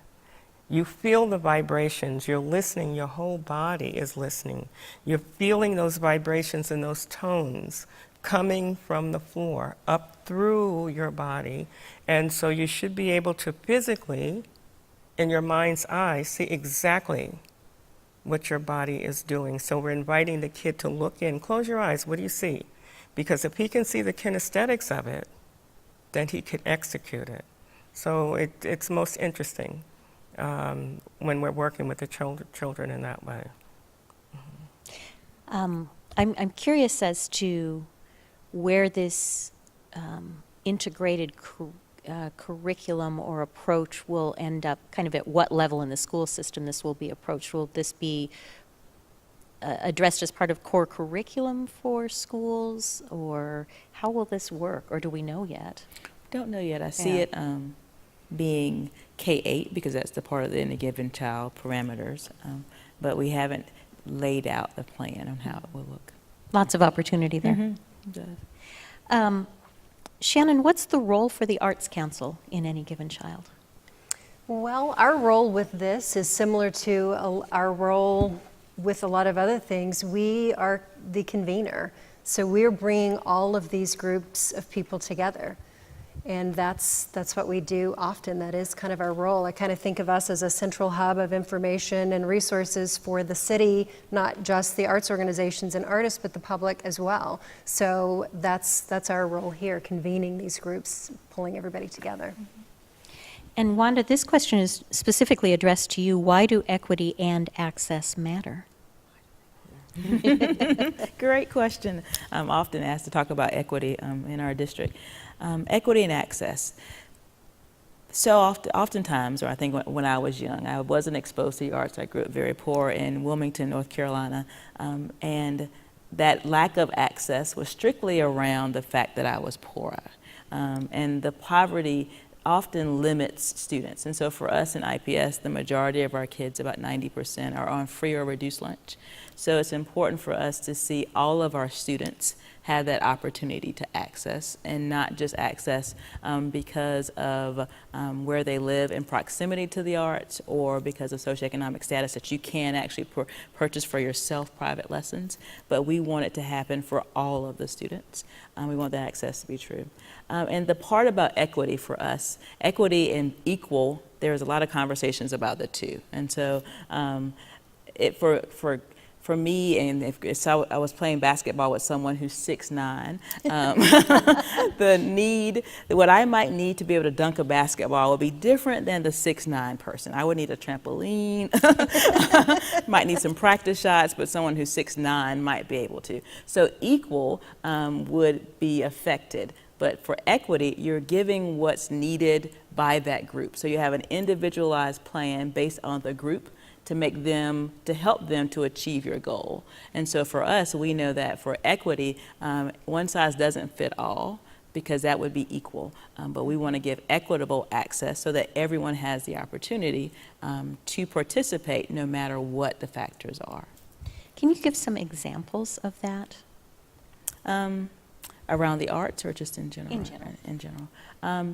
You feel the vibrations, you're listening, your whole body is listening. You're feeling those vibrations and those tones coming from the floor up through your body. And so you should be able to physically, in your mind's eye, see exactly what your body is doing. So we're inviting the kid to look in. Close your eyes, what do you see? Because if he can see the kinesthetics of it, then he can execute it. So it's most interesting when we're working with the children in that way. I'm curious as to where this integrated curriculum or approach will end up, kind of at what level in the school system this will be approached. Will this be addressed as part of core curriculum for schools, or how will this work, or do we know yet? Don't know yet. I see it being K-8, because that's the part of the Any Given Child parameters, but we haven't laid out the plan on how it will look. Lots of opportunity there. Shannon, what's the role for the Arts Council in Any Given Child? Well, our role with this is similar to our role with a lot of other things. We are the convener. So we're bringing all of these groups of people together. And that's what we do often. That is kind of our role. I kind of think of us as a central hub of information and resources for the city, not just the arts organizations and artists, but the public as well. So that's our role here, convening these groups, pulling everybody together. And Wanda, this question is specifically addressed to you. Why do equity and access matter? Great question. I'm often asked to talk about equity in our district. Equity and access. So oftentimes, or I think when I was young, I wasn't exposed to the arts. I grew up very poor in Wilmington, North Carolina, and that lack of access was strictly around the fact that I was poor. And the poverty often limits students. And so for us in IPS, the majority of our kids, about 90%, are on free or reduced lunch. So it's important for us to see all of our students have that opportunity to access, and not just access because of where they live in proximity to the arts, or because of socioeconomic status, that you can actually purchase for yourself private lessons, but we want it to happen for all of the students. We want that access to be true. And the part about equity for us, equity and equal, there's a lot of conversations about the two. And so for me, and if I was playing basketball with someone who's 6'9", what I might need to be able to dunk a basketball would be different than the 6'9" person. I would need a trampoline, might need some practice shots, but someone who's 6'9" might be able to. So equal would be affected. But for equity, you're giving what's needed by that group. So you have an individualized plan based on the group to help them to achieve your goal. And so for us, we know that for equity, one size doesn't fit all, because that would be equal. But we want to give equitable access so that everyone has the opportunity to participate no matter what the factors are. Can you give some examples of that? Around the arts or just in general? In general. In general.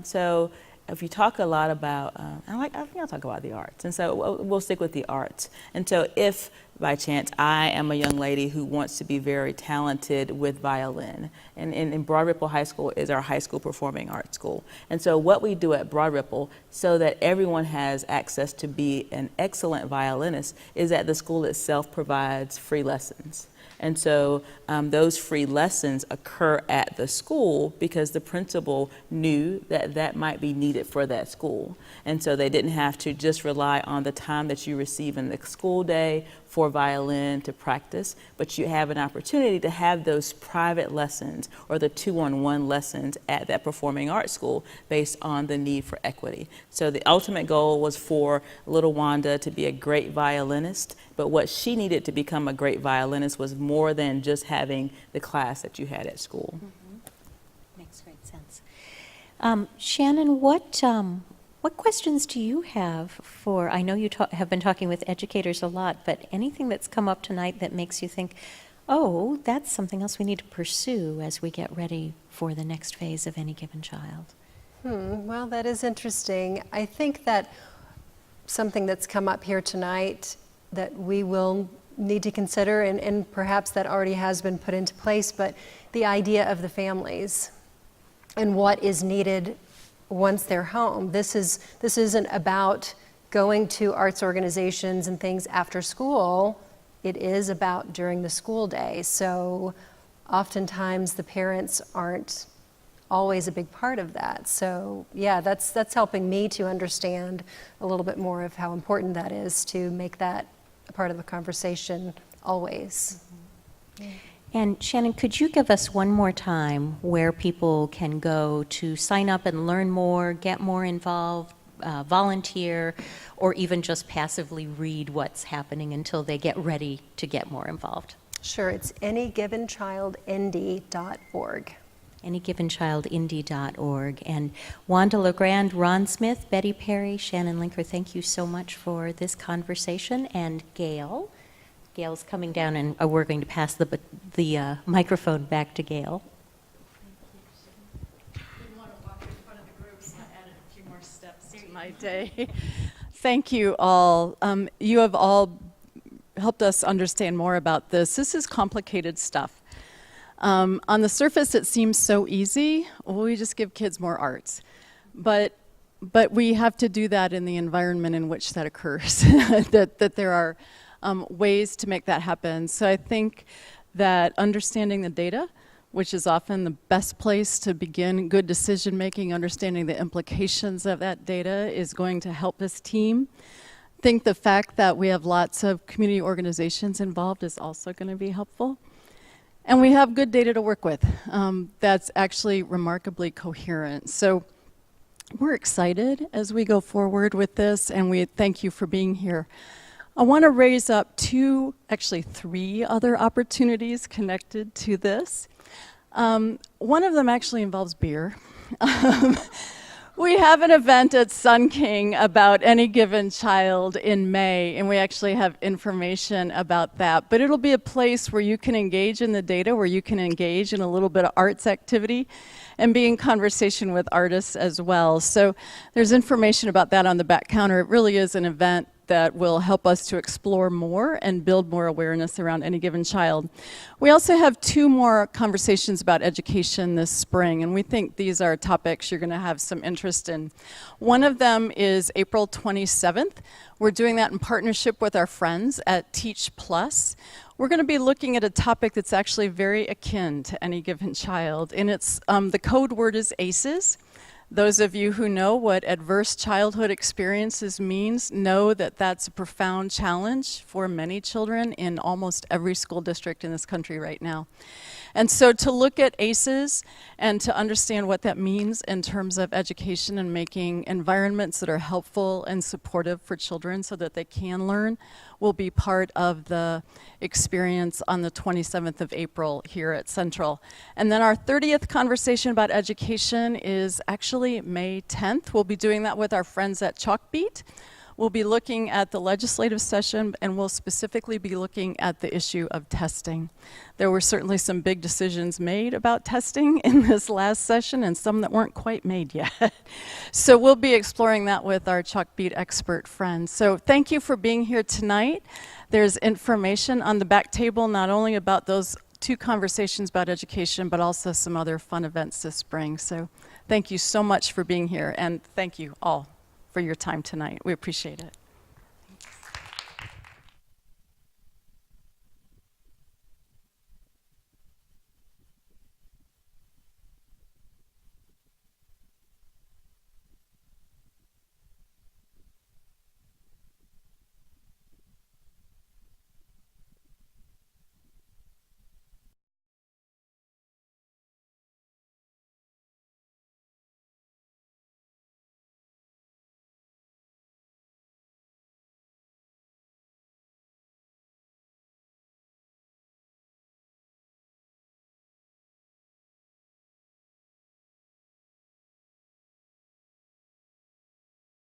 So if you talk a lot about, I think I'll talk about the arts. And so we'll stick with the arts. And so if by chance I am a young lady who wants to be very talented with violin, and Broad Ripple High School is our high school performing arts school. And so what we do at Broad Ripple, so that everyone has access to be an excellent violinist, is that the school itself provides free lessons. And so those free lessons occur at the school because the principal knew that that might be needed for that school. And so they didn't have to just rely on the time that you receive in the school day for violin to practice, but you have an opportunity to have those private lessons or the 2-on-1 lessons at that performing arts school based on the need for equity. So the ultimate goal was for little Wanda to be a great violinist, but what she needed to become a great violinist was more than just having the class that you had at school. Makes great sense. Shannon, what questions do you have for, I know you have been talking with educators a lot, but anything that's come up tonight that makes you think, oh, that's something else we need to pursue as we get ready for the next phase of Any Given Child? Well, that is interesting. I think that something that's come up here tonight that we will need to consider, and perhaps that already has been put into place, but the idea of the families and what is needed once they're home. This isn't about going to arts organizations and things after school. It is about during the school day. So oftentimes the parents aren't always a big part of that. So yeah, that's helping me to understand a little bit more of how important that is, to make that a part of the conversation always. And Shannon, could you give us one more time where people can go to sign up and learn more, get more involved, volunteer, or even just passively read what's happening until they get ready to get more involved? Sure, it's anygivenchildindy.org. anygivenchildindy.org. And Wanda LeGrand, Ron Smith, Betty Perry, Shannon Linker, thank you so much for this conversation. And Gail. Gail's coming down, and we're going to pass the microphone back to Gail. Didn't want to walk in front of the group, so I added a few more steps to my day. Thank you all. You have all helped us understand more about this. This is complicated stuff. On the surface, it seems so easy. Well, we just give kids more arts. But we have to do that in the environment in which that occurs, that there are ways to make that happen. So I think that understanding the data, which is often the best place to begin good decision making, understanding the implications of that data is going to help this team. I think the fact that we have lots of community organizations involved is also going to be helpful. And we have good data to work with that's actually remarkably coherent. So we're excited as we go forward with this, and we thank you for being here. I want to raise up three other opportunities connected to this. One of them actually involves beer. We have an event at Sun King about Any Given Child in May, and we actually have information about that. But it'll be a place where you can engage in the data, where you can engage in a little bit of arts activity and be in conversation with artists as well. So there's information about that on the back counter. It really is an event that will help us to explore more and build more awareness around Any Given Child. We also have 2 more conversations about education this spring, and we think these are topics you're going to have some interest in. One of them is April 27th. We're doing that in partnership with our friends at Teach Plus. We're going to be looking at a topic that's actually very akin to Any Given Child, and it's the code word is ACEs. Those of you who know what adverse childhood experiences means know that that's a profound challenge for many children in almost every school district in this country right now. And so to look at ACEs and to understand what that means in terms of education and making environments that are helpful and supportive for children so that they can learn will be part of the experience on the 27th of April here at Central. And then our 30th conversation about education is actually May 10th. We'll be doing that with our friends at Chalkbeat. We'll be looking at the legislative session, and we'll specifically be looking at the issue of testing. There were certainly some big decisions made about testing in this last session, and some that weren't quite made yet. So we'll be exploring that with our Chalkbeat expert friends. So thank you for being here tonight. There's information on the back table, not only about those 2 conversations about education, but also some other fun events this spring. So thank you so much for being here, and thank you all for your time tonight. We appreciate it.